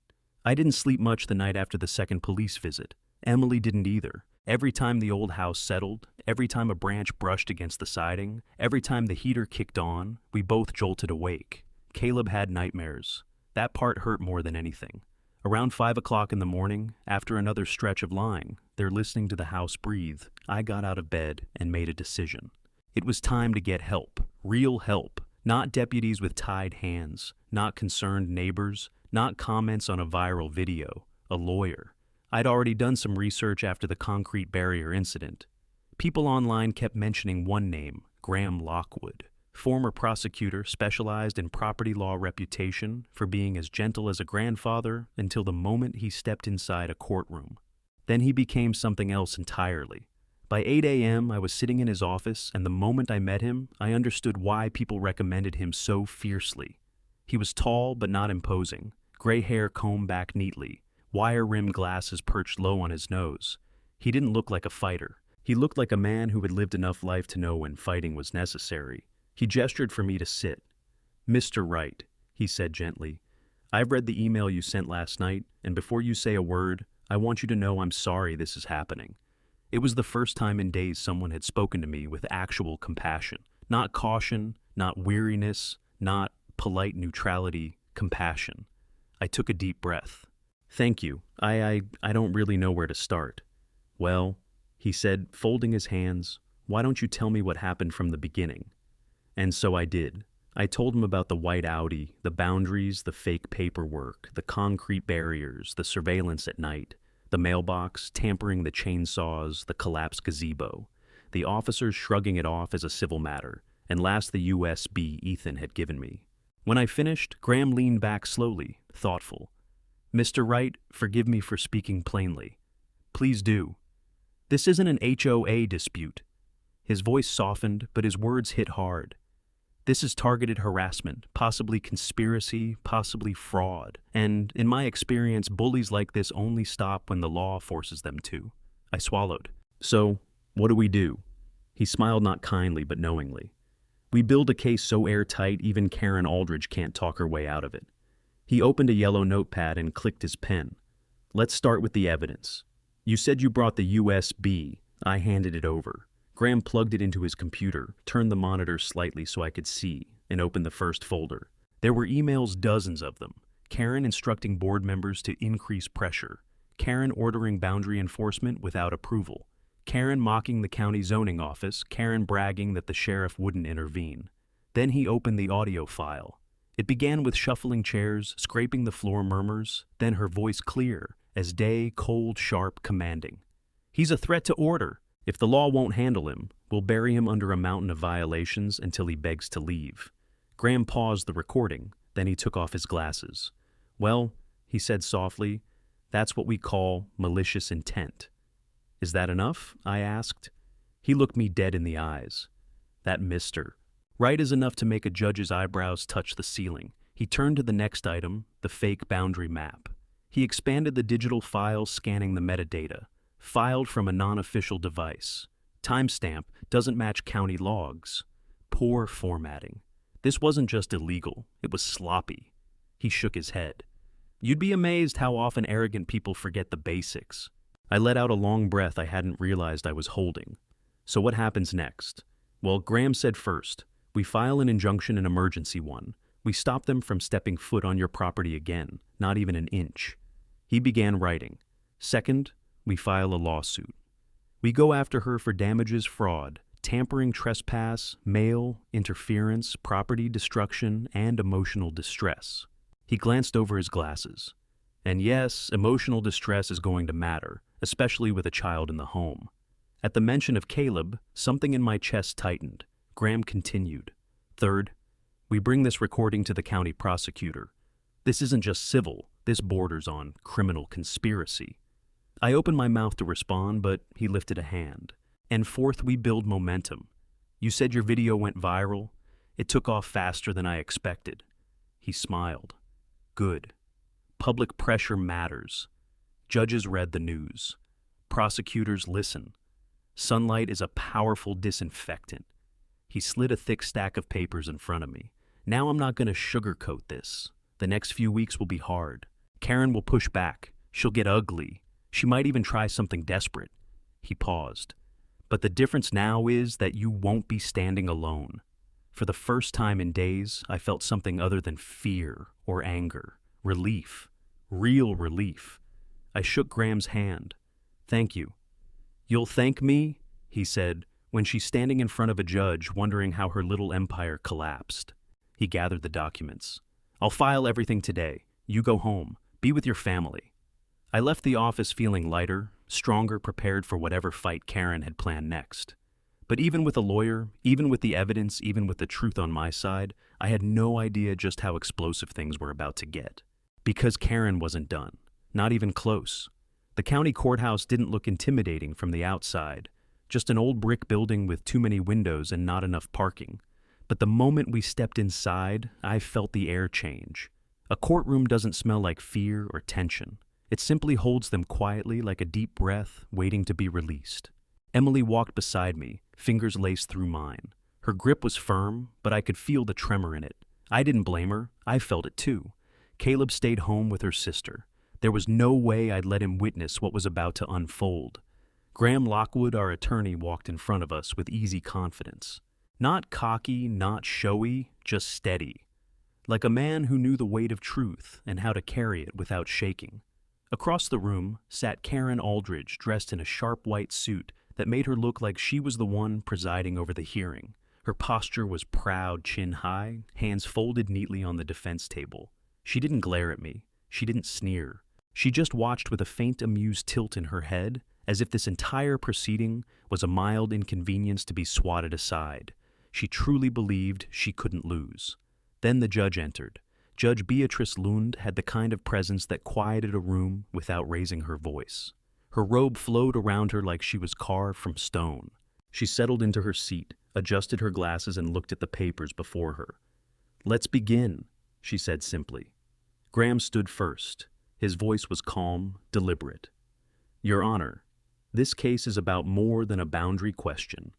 I didn't sleep much the night after the second police visit. Emily didn't either. Every time the old house settled, every time a branch brushed against the siding, every time the heater kicked on, we both jolted awake. Caleb had nightmares. That part hurt more than anything. Around 5 o'clock in the morning, after another stretch of lying, there listening to the house breathe, I got out of bed and made a decision. It was time to get help, real help, not deputies with tied hands, not concerned neighbors, not comments on a viral video, a lawyer. I'd already done some research after the concrete barrier incident. People online kept mentioning one name, Graham Lockwood, former prosecutor specialized in property law reputation for being as gentle as a grandfather until the moment he stepped inside a courtroom. Then he became something else entirely. By 8 a.m., I was sitting in his office, and the moment I met him, I understood why people recommended him so fiercely. He was tall but not imposing, gray hair combed back neatly, wire-rimmed glasses perched low on his nose. He didn't look like a fighter. He looked like a man who had lived enough life to know when fighting was necessary. He gestured for me to sit. "Mr. Wright," he said gently, "I've read the email you sent last night, and before you say a word, I want you to know I'm sorry this is happening." It was the first time in days someone had spoken to me with actual compassion. Not caution, not weariness, not polite neutrality, compassion. I took a deep breath. "Thank you. I don't really know where to start." "Well," he said, folding his hands, "why don't you tell me what happened from the beginning?" And so I did. I told him about the white Audi, the boundaries, the fake paperwork, the concrete barriers, the surveillance at night, the mailbox, tampering the chainsaws, the collapsed gazebo, the officers shrugging it off as a civil matter, and last the USB Ethan had given me. When I finished, Graham leaned back slowly, thoughtful. "Mr. Wright, forgive me for speaking plainly. Please do. This isn't an HOA dispute." His voice softened, but his words hit hard. "This is targeted harassment, possibly conspiracy, possibly fraud. And, in my experience, bullies like this only stop when the law forces them to." I swallowed. "So, what do we do?" He smiled, not kindly but knowingly. "We build a case so airtight even Karen Aldridge can't talk her way out of it." He opened a yellow notepad and clicked his pen. "Let's start with the evidence. You said you brought the USB. I handed it over." Graham plugged it into his computer, turned the monitor slightly so I could see, and opened the first folder. There were emails, dozens of them. Karen instructing board members to increase pressure. Karen ordering boundary enforcement without approval. Karen mocking the county zoning office. Karen bragging that the sheriff wouldn't intervene. Then he opened the audio file. It began with shuffling chairs, scraping the floor murmurs, then her voice clear, as day, cold, sharp, commanding. "He's a threat to order. If the law won't handle him, we'll bury him under a mountain of violations until he begs to leave." Graham paused the recording, then he took off his glasses. "Well," he said softly, "that's what we call malicious intent." "Is that enough?" I asked. He looked me dead in the eyes. "That Mr. Right is enough to make a judge's eyebrows touch the ceiling." He turned to the next item, the fake boundary map. He expanded the digital file, scanning the metadata. Filed from a non-official device. Timestamp doesn't match county logs. Poor formatting. This wasn't just illegal, it was sloppy. He shook his head. "You'd be amazed how often arrogant people forget the basics." I let out a long breath I hadn't realized I was holding. "So what happens next?" Well, Graham said first, "We file an injunction, an emergency one. We stop them from stepping foot on your property again, not even an inch." He began writing. "Second, we file a lawsuit. We go after her for damages, fraud, tampering, trespass, mail, interference, property destruction, and emotional distress." He glanced over his glasses. "And yes, emotional distress is going to matter, especially with a child in the home." At the mention of Caleb, something in my chest tightened. Graham continued. "Third, we bring this recording to the county prosecutor. This isn't just civil, this borders on criminal conspiracy." I opened my mouth to respond, but he lifted a hand. "And fourth, we build momentum. You said your video went viral. It took off faster than I expected." He smiled. "Good. Public pressure matters. Judges read the news. Prosecutors listen. Sunlight is a powerful disinfectant." He slid a thick stack of papers in front of me. "Now I'm not going to sugarcoat this. The next few weeks will be hard. Karen will push back. She'll get ugly. She might even try something desperate." He paused. "But the difference now is that you won't be standing alone." For the first time in days, I felt something other than fear or anger. Relief. Real relief. I shook Graham's hand. "Thank you." "You'll thank me," he said, when she's standing in front of a judge wondering how her little empire collapsed. He gathered the documents. "I'll file everything today. You go home. Be with your family." I left the office feeling lighter, stronger, prepared for whatever fight Karen had planned next. But even with a lawyer, even with the evidence, even with the truth on my side, I had no idea just how explosive things were about to get. Because Karen wasn't done. Not even close. The county courthouse didn't look intimidating from the outside. Just an old brick building with too many windows and not enough parking. But the moment we stepped inside, I felt the air change. A courtroom doesn't smell like fear or tension. It simply holds them quietly, like a deep breath waiting to be released. Emily walked beside me, fingers laced through mine. Her grip was firm, but I could feel the tremor in it. I didn't blame her. I felt it too. Caleb stayed home with her sister. There was no way I'd let him witness what was about to unfold. Graham Lockwood, our attorney, walked in front of us with easy confidence. Not cocky, not showy, just steady. Like a man who knew the weight of truth and how to carry it without shaking. Across the room sat Karen Aldridge, dressed in a sharp white suit that made her look like she was the one presiding over the hearing. Her posture was proud, chin high, hands folded neatly on the defense table. She didn't glare at me. She didn't sneer. She just watched with a faint amused tilt in her head, as if this entire proceeding was a mild inconvenience to be swatted aside. She truly believed she couldn't lose. Then the judge entered. Judge Beatrice Lund had the kind of presence that quieted a room without raising her voice. Her robe flowed around her like she was carved from stone. She settled into her seat, adjusted her glasses, and looked at the papers before her. "Let's begin," she said simply. Graham stood first. His voice was calm, deliberate. "Your Honor, this case is about more than a boundary question.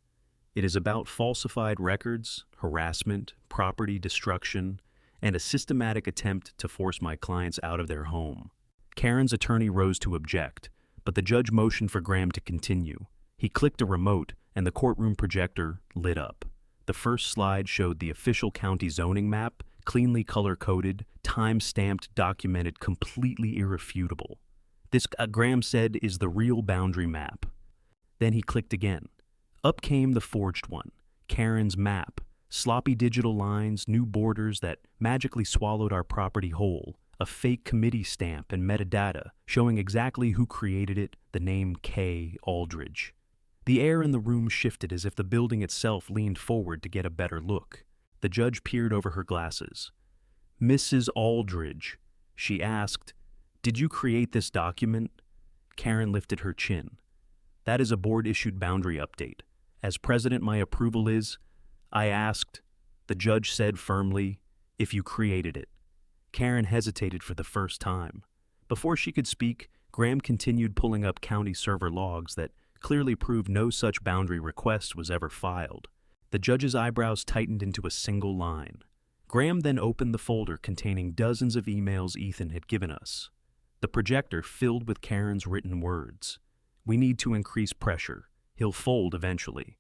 It is about falsified records, harassment, property destruction, and a systematic attempt to force my clients out of their home." Karen's attorney rose to object, but the judge motioned for Graham to continue. He clicked a remote, and the courtroom projector lit up. The first slide showed the official county zoning map, cleanly color-coded, time-stamped, documented, completely irrefutable. This, Graham said, is the real boundary map. Then he clicked again. Up came the forged one, Karen's map. Sloppy digital lines, new borders that magically swallowed our property whole, a fake committee stamp and metadata showing exactly who created it, the name K. Aldridge. The air in the room shifted as if the building itself leaned forward to get a better look. The judge peered over her glasses. "Mrs. Aldridge," she asked, "did you create this document?" Karen lifted her chin. "That is a board-issued boundary update. As president, my approval is..." "I asked," the judge said firmly, "if you created it." Karen hesitated for the first time. Before she could speak, Graham continued pulling up county server logs that clearly proved no such boundary request was ever filed. The judge's eyebrows tightened into a single line. Graham then opened the folder containing dozens of emails Ethan had given us. The projector filled with Karen's written words. "We need to increase pressure. He'll fold eventually.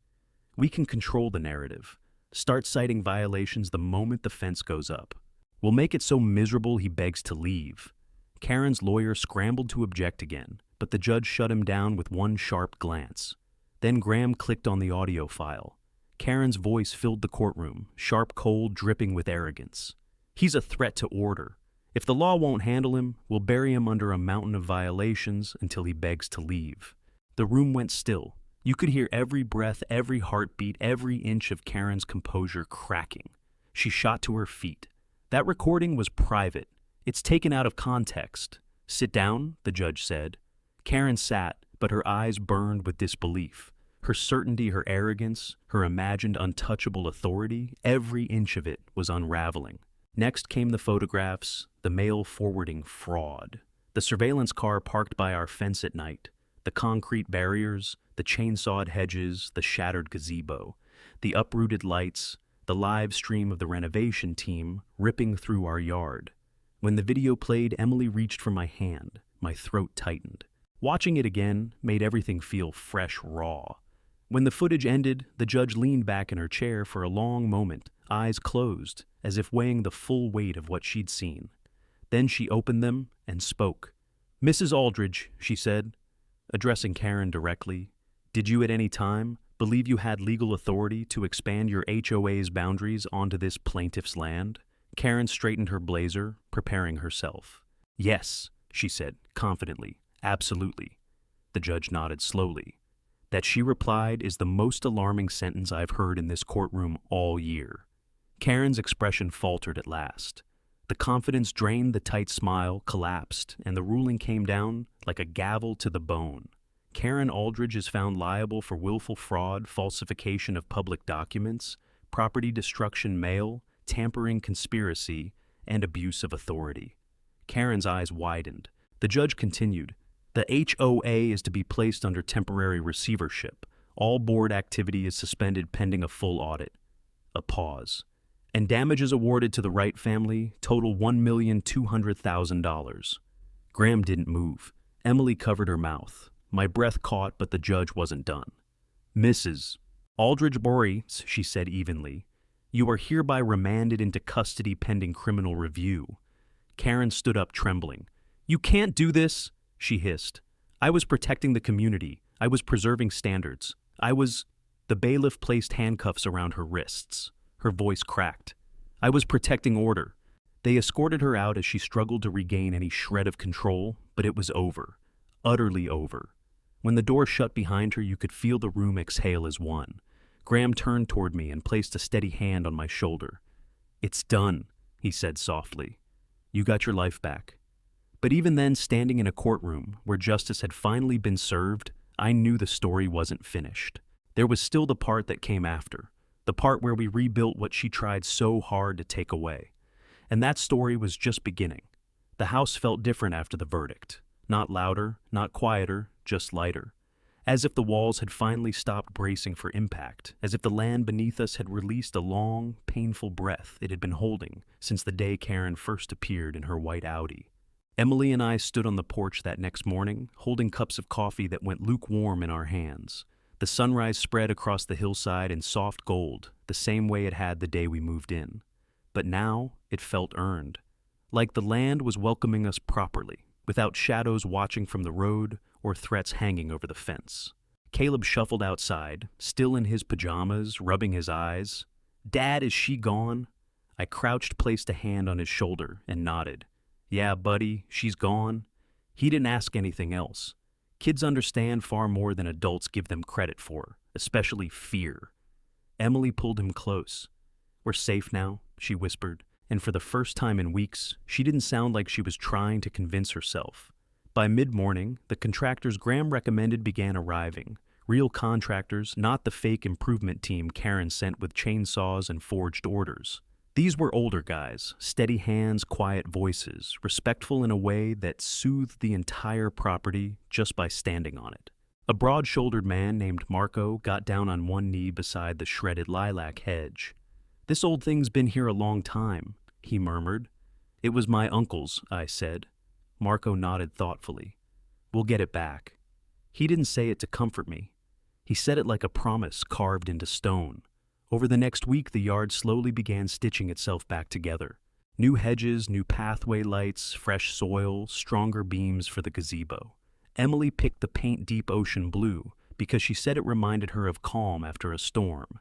We can control the narrative. Start citing violations the moment the fence goes up. We'll make it so miserable he begs to leave." Karen's lawyer scrambled to object again, but the judge shut him down with one sharp glance. Then Graham clicked on the audio file. Karen's voice filled the courtroom, sharp cold, dripping with arrogance. "He's a threat to order. If the law won't handle him, we'll bury him under a mountain of violations until he begs to leave." The room went still. You could hear every breath, every heartbeat, every inch of Karen's composure cracking. She shot to her feet. "That recording was private. It's taken out of context." "Sit down," the judge said. Karen sat, but her eyes burned with disbelief. Her certainty, her arrogance, her imagined untouchable authority, every inch of it was unraveling. Next came the photographs, the mail forwarding fraud. The surveillance car parked by our fence at night, the concrete barriers, the chainsawed hedges, the shattered gazebo, the uprooted lights, the live stream of the renovation team ripping through our yard. When the video played, Emily reached for my hand. My throat tightened. Watching it again made everything feel fresh, raw. When the footage ended, the judge leaned back in her chair for a long moment, eyes closed, as if weighing the full weight of what she'd seen. Then she opened them and spoke. "Mrs. Aldridge," she said, addressing Karen directly, "did you at any time believe you had legal authority to expand your HOA's boundaries onto this plaintiff's land?" Karen straightened her blazer, preparing herself. "Yes," she said, confidently, "absolutely." The judge nodded slowly. That she replied is the most alarming sentence I've heard in this courtroom all year. Karen's expression faltered at last. The confidence drained, the tight smile collapsed, and the ruling came down like a gavel to the bone. Karen Aldridge is found liable for willful fraud, falsification of public documents, property destruction, mail, tampering, conspiracy, and abuse of authority. Karen's eyes widened. The judge continued, "The HOA is to be placed under temporary receivership. All board activity is suspended pending a full audit." A pause. "And damages awarded to the Wright family total $1,200,000. Graham didn't move. Emily covered her mouth. My breath caught, but the judge wasn't done. "Mrs. Aldridge Boris," she said evenly, "you are hereby remanded into custody pending criminal review." Karen stood up trembling. "You can't do this," she hissed. "I was protecting the community. I was preserving standards. The bailiff placed handcuffs around her wrists. Her voice cracked. "I was protecting order." They escorted her out as she struggled to regain any shred of control, but it was over. Utterly over. When the door shut behind her, you could feel the room exhale as one. Graham turned toward me and placed a steady hand on my shoulder. "It's done," he said softly. "You got your life back." But even then, standing in a courtroom where justice had finally been served, I knew the story wasn't finished. There was still the part that came after, the part where we rebuilt what she tried so hard to take away. And that story was just beginning. The house felt different after the verdict. Not louder, not quieter, just lighter. As if the walls had finally stopped bracing for impact, as if the land beneath us had released a long, painful breath it had been holding since the day Karen first appeared in her white Audi. Emily and I stood on the porch that next morning, holding cups of coffee that went lukewarm in our hands. The sunrise spread across the hillside in soft gold, the same way it had the day we moved in. But now it felt earned, like the land was welcoming us properly, without shadows watching from the road or threats hanging over the fence. Caleb shuffled outside, still in his pajamas, rubbing his eyes. "Dad, is she gone?" I crouched, placed a hand on his shoulder, and nodded. "Yeah, buddy, she's gone." He didn't ask anything else. Kids understand far more than adults give them credit for, especially fear. Emily pulled him close. "We're safe now," she whispered, and for the first time in weeks, she didn't sound like she was trying to convince herself. By mid-morning, the contractors Graham recommended began arriving. Real contractors, not the fake improvement team Karen sent with chainsaws and forged orders. These were older guys, steady hands, quiet voices, respectful in a way that soothed the entire property just by standing on it. A broad-shouldered man named Marco got down on one knee beside the shredded lilac hedge. "This old thing's been here a long time," he murmured. "It was my uncle's," I said. Marco nodded thoughtfully. "We'll get it back." He didn't say it to comfort me. He said it like a promise carved into stone. Over the next week, the yard slowly began stitching itself back together. New hedges, new pathway lights, fresh soil, stronger beams for the gazebo. Emily picked the paint deep ocean blue because she said it reminded her of calm after a storm.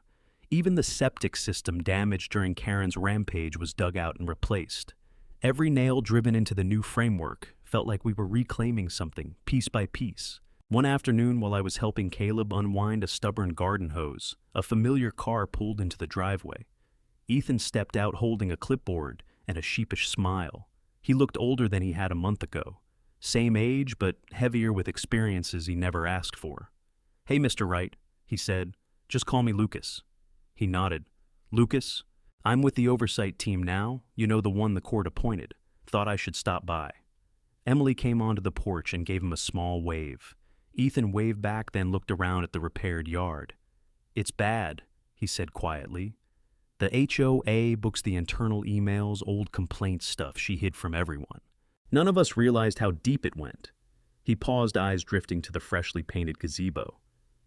Even the septic system damaged during Karen's rampage was dug out and replaced. Every nail driven into the new framework felt like we were reclaiming something, piece by piece. One afternoon, while I was helping Caleb unwind a stubborn garden hose, a familiar car pulled into the driveway. Ethan stepped out holding a clipboard and a sheepish smile. He looked older than he had a month ago. Same age, but heavier with experiences he never asked for. "Hey, Mr. Wright," he said. "Just call me Lucas." He nodded. "Lucas? I'm with the oversight team now, you know, the one the court appointed. Thought I should stop by." Emily came onto the porch and gave him a small wave. Ethan waved back, then looked around at the repaired yard. "It's bad," he said quietly. "The HOA books the internal emails, old complaint stuff she hid from everyone. None of us realized how deep it went." He paused, eyes drifting to the freshly painted gazebo.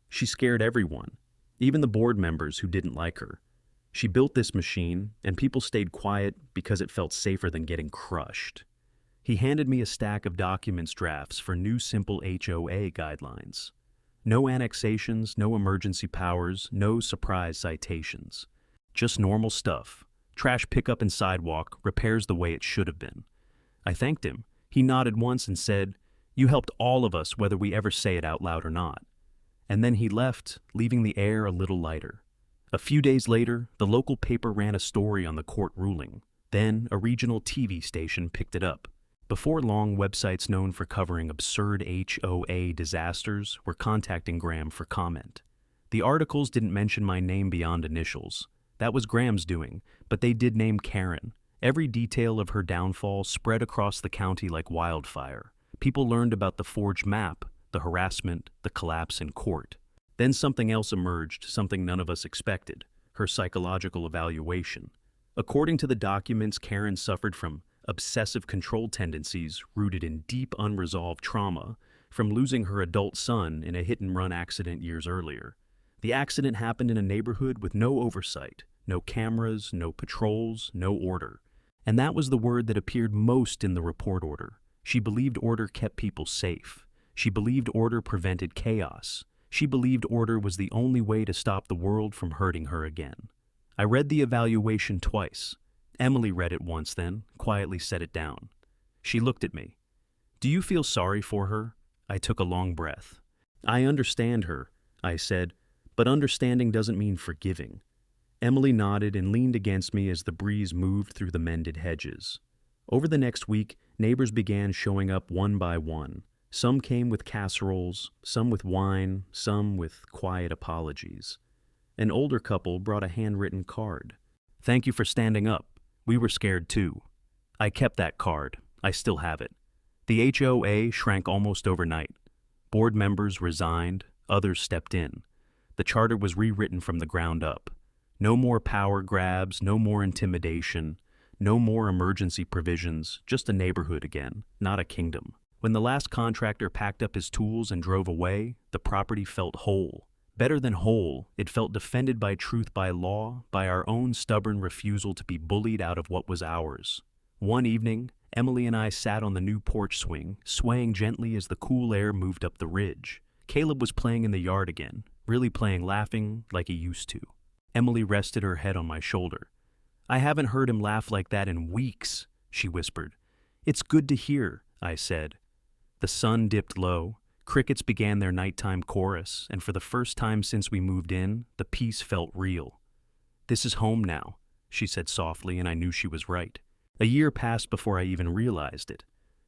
"She scared everyone, even the board members who didn't like her. She built this machine, and people stayed quiet because it felt safer than getting crushed." He handed me a stack of documents drafts for new simple HOA guidelines. No annexations, no emergency powers, no surprise citations. Just normal stuff. Trash pickup and sidewalk, repairs the way it should have been. I thanked him. He nodded once and said, "You helped all of us whether we ever say it out loud or not." And then he left, leaving the air a little lighter. A few days later, the local paper ran a story on the court ruling. Then, a regional TV station picked it up. Before long, websites known for covering absurd HOA disasters were contacting Graham for comment. The articles didn't mention my name beyond initials. That was Graham's doing, but they did name Karen. Every detail of her downfall spread across the county like wildfire. People learned about the forged map, the harassment, the collapse in court. Then something else emerged, something none of us expected: her psychological evaluation. According to the documents, Karen suffered from obsessive control tendencies rooted in deep unresolved trauma from losing her adult son in a hit-and-run accident years earlier. The accident happened in a neighborhood with no oversight, no cameras, no patrols, no order. And that was the word that appeared most in the report order. She believed order kept people safe. She believed order prevented chaos. She believed order was the only way to stop the world from hurting her again. I read the evaluation twice. Emily read it once, then quietly set it down. She looked at me. "Do you feel sorry for her?" I took a long breath. "I understand her," I said, But understanding doesn't mean forgiving. Emily nodded and leaned against me as the breeze moved through the mended hedges. Over the next week, neighbors began showing up one by one. Some came with casseroles, some with wine, some with quiet apologies. An older couple brought a handwritten card. "Thank you for standing up. We were scared too." I kept that card. I still have it. The HOA shrank almost overnight. Board members resigned, others stepped in. The charter was rewritten from the ground up. No more power grabs, no more intimidation, no more emergency provisions, just a neighborhood again, not a kingdom. When the last contractor packed up his tools and drove away, the property felt whole. Better than whole, it felt defended by truth, by law, by our own stubborn refusal to be bullied out of what was ours. One evening, Emily and I sat on the new porch swing, swaying gently as the cool air moved up the ridge. Caleb was playing in the yard again, really playing, laughing like he used to. Emily rested her head on my shoulder. "I haven't heard him laugh like that in weeks," she whispered. "It's good to hear," I said. The sun dipped low, crickets began their nighttime chorus, and for the first time since we moved in, the peace felt real. "This is home now," she said softly, and I knew she was right. A year passed before I even realized it.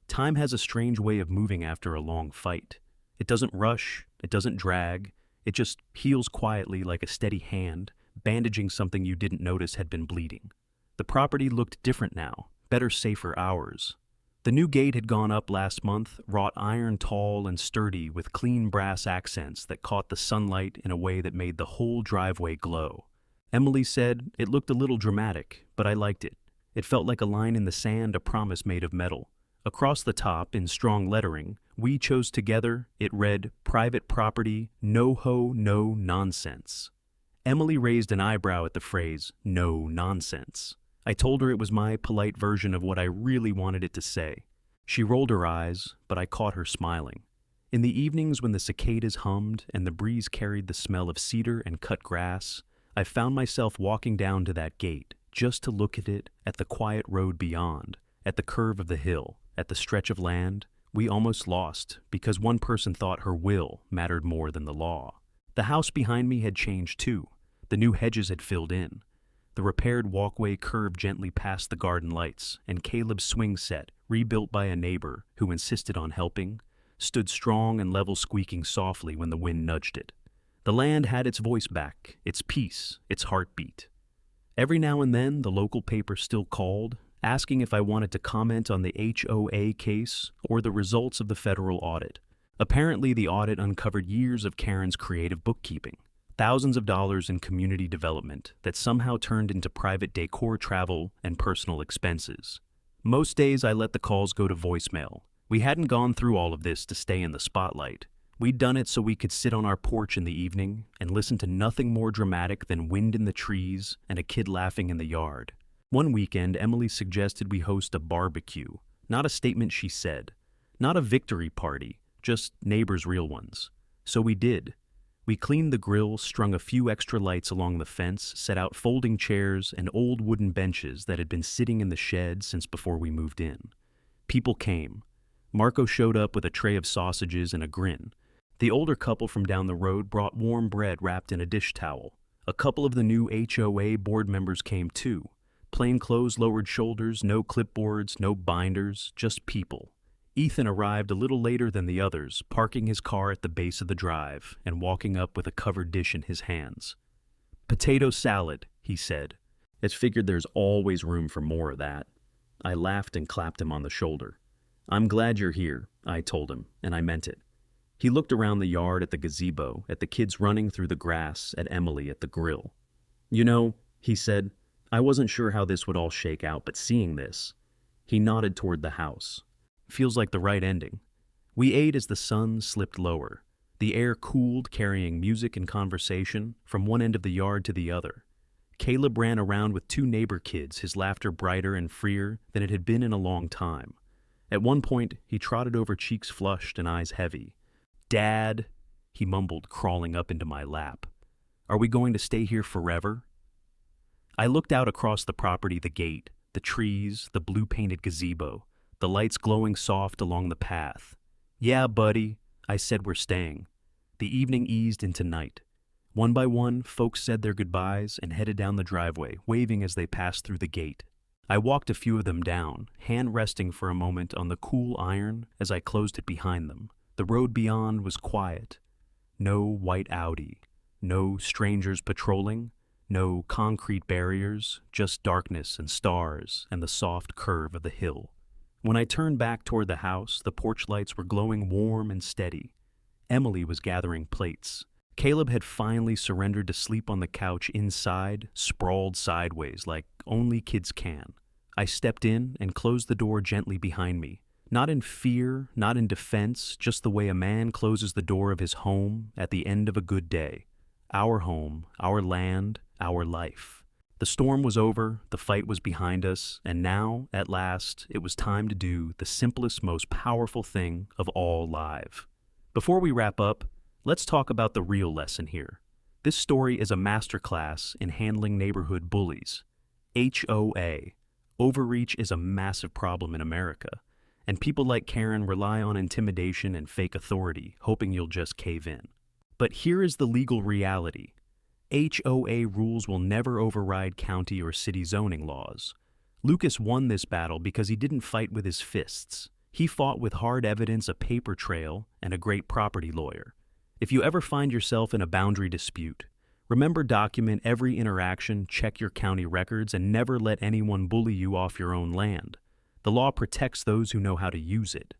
Time has a strange way of moving after a long fight. It doesn't rush, it doesn't drag, it just heals quietly like a steady hand, bandaging something you didn't notice had been bleeding. The property looked different now, better, safer hours. The new gate had gone up last month, wrought iron, tall and sturdy with clean brass accents that caught the sunlight in a way that made the whole driveway glow. Emily said it looked a little dramatic, but I liked it. It felt like a line in the sand, a promise made of metal. Across the top, in strong lettering, we chose together, it read, "Private property, no ho, no nonsense." Emily raised an eyebrow at the phrase, "no nonsense." I told her it was my polite version of what I really wanted it to say. She rolled her eyes, but I caught her smiling. In the evenings when the cicadas hummed and the breeze carried the smell of cedar and cut grass, I found myself walking down to that gate, just to look at it, at the quiet road beyond, at the curve of the hill, at the stretch of land we almost lost because one person thought her will mattered more than the law. The house behind me had changed too. The new hedges had filled in. The repaired walkway curved gently past the garden lights, and Caleb's swing set, rebuilt by a neighbor who insisted on helping, stood strong and level, squeaking softly when the wind nudged it. The land had its voice back, its peace, its heartbeat. Every now and then, the local paper still called, asking if I wanted to comment on the HOA case or the results of the federal audit. Apparently, the audit uncovered years of Karen's creative bookkeeping. Thousands of dollars in community development that somehow turned into private decor, travel, and personal expenses. Most days I let the calls go to voicemail. We hadn't gone through all of this to stay in the spotlight. We'd done it so we could sit on our porch in the evening and listen to nothing more dramatic than wind in the trees and a kid laughing in the yard. One weekend, Emily suggested we host a barbecue. Not a statement, she said. Not a victory party, just neighbors, real ones. So we did. We cleaned the grill, strung a few extra lights along the fence, set out folding chairs and old wooden benches that had been sitting in the shed since before we moved in. People came. Marco showed up with a tray of sausages and a grin. The older couple from down the road brought warm bread wrapped in a dish towel. A couple of the new HOA board members came too. Plain clothes, lowered shoulders, no clipboards, no binders, just people. Ethan arrived a little later than the others, parking his car at the base of the drive and walking up with a covered dish in his hands. "Potato salad," he said. "I figured there's always room for more of that." I laughed and clapped him on the shoulder. "I'm glad you're here," I told him, and I meant it. He looked around the yard at the gazebo, at the kids running through the grass, at Emily at the grill. "You know," he said, "I wasn't sure how this would all shake out, but seeing this..." He nodded toward the house. "Feels like the right ending." We ate as the sun slipped lower. The air cooled, carrying music and conversation from one end of the yard to the other. Caleb ran around with two neighbor kids, his laughter brighter and freer than it had been in a long time. At one point, he trotted over, cheeks flushed and eyes heavy. "Dad," he mumbled, crawling up into my lap. "Are we going to stay here forever?" I looked out across the property, the gate, the trees, the blue-painted gazebo, the lights glowing soft along the path. "Yeah, buddy," I said, "we're staying." The evening eased into night. One by one, folks said their goodbyes and headed down the driveway, waving as they passed through the gate. I walked a few of them down, hand resting for a moment on the cool iron as I closed it behind them. The road beyond was quiet. No white Audi, no strangers patrolling, no concrete barriers, just darkness and stars and the soft curve of the hill. When I turned back toward the house, the porch lights were glowing warm and steady. Emily was gathering plates. Caleb had finally surrendered to sleep on the couch inside, sprawled sideways like only kids can. I stepped in and closed the door gently behind me. Not in fear, not in defense, just the way a man closes the door of his home at the end of a good day. Our home, our land, our life. The storm was over, the fight was behind us, and now, at last, it was time to do the simplest, most powerful thing of all live. Before we wrap up, let's talk about the real lesson here. This story is a masterclass in handling neighborhood bullies. HOA. Overreach is a massive problem in America, and people like Karen rely on intimidation and fake authority, hoping you'll just cave in. But here is the legal reality. HOA rules will never override county or city zoning laws. Lucas won this battle because he didn't fight with his fists. He fought with hard evidence, a paper trail, and a great property lawyer. If you ever find yourself in a boundary dispute, remember, document every interaction, check your county records, and never let anyone bully you off your own land. The law protects those who know how to use it.